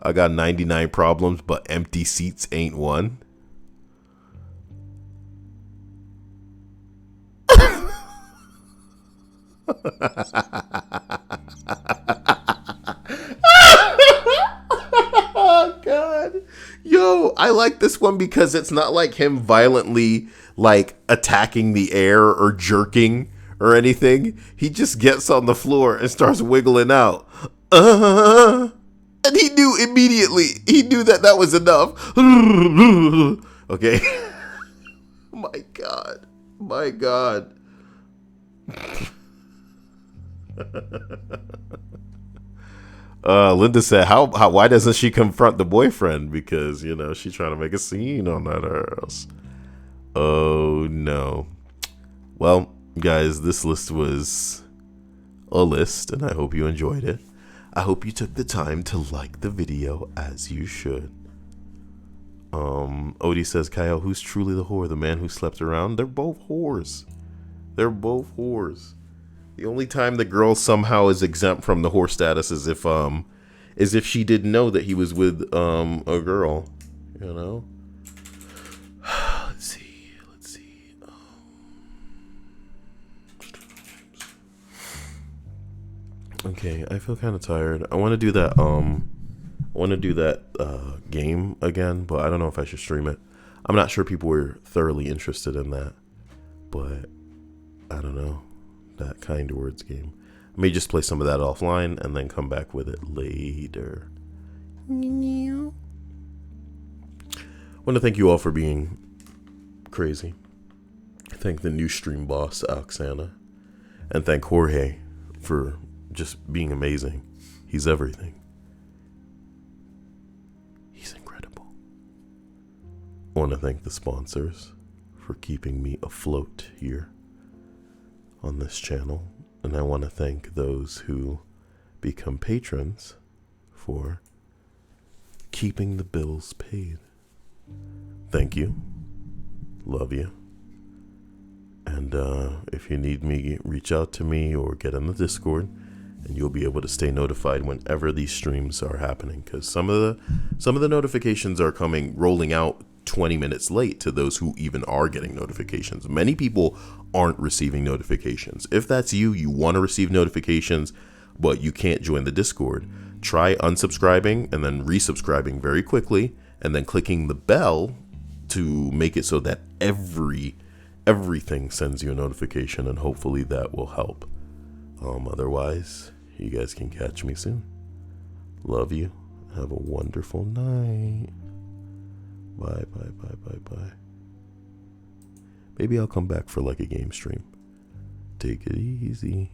I got 99 problems, but empty seats ain't one. Oh god. Yo, I like this one because it's not like him violently like attacking the air or jerking or anything. He just gets on the floor and starts wiggling out. And he knew immediately. He knew that was enough. Okay. My god. My god. Linda said, why doesn't she confront the boyfriend? Because, you know, she's trying to make a scene on that house. Oh, no. Well, guys, this list was a list, and I hope you enjoyed it. I hope you took the time to like the video, as you should. Odie says, Kyle, who's truly the whore? The man who slept around? They're both whores. They're both whores. The only time the girl somehow is exempt from the whore status is if she didn't know that he was with a girl, you know. Let's see. Okay, I feel kind of tired. I want to do that game again, but I don't know if I should stream it. I'm not sure people were thoroughly interested in that, but I don't know, that kind words game. I may just play some of that offline and then come back with it later. I want to thank you all for being crazy. Thank the new stream boss, Oksana, and thank Jorge for just being amazing. He's everything. He's incredible. I want to thank the sponsors for keeping me afloat here on this channel. And I want to thank those who become patrons for keeping the bills paid. Thank you. Love you. And if you need me, reach out to me or get in the Discord, and you'll be able to stay notified whenever these streams are happening. Because some of the notifications are rolling out 20 minutes late to those who even are getting notifications. Many people aren't receiving notifications. If that's you, you want to receive notifications, but you can't join the Discord, try unsubscribing and then resubscribing very quickly, and then clicking the bell to make it so that everything sends you a notification, and hopefully that will help. Otherwise, you guys can catch me soon. Love you. Have a wonderful night. Bye, bye, bye, bye, bye. Maybe I'll come back for like a game stream. Take it easy.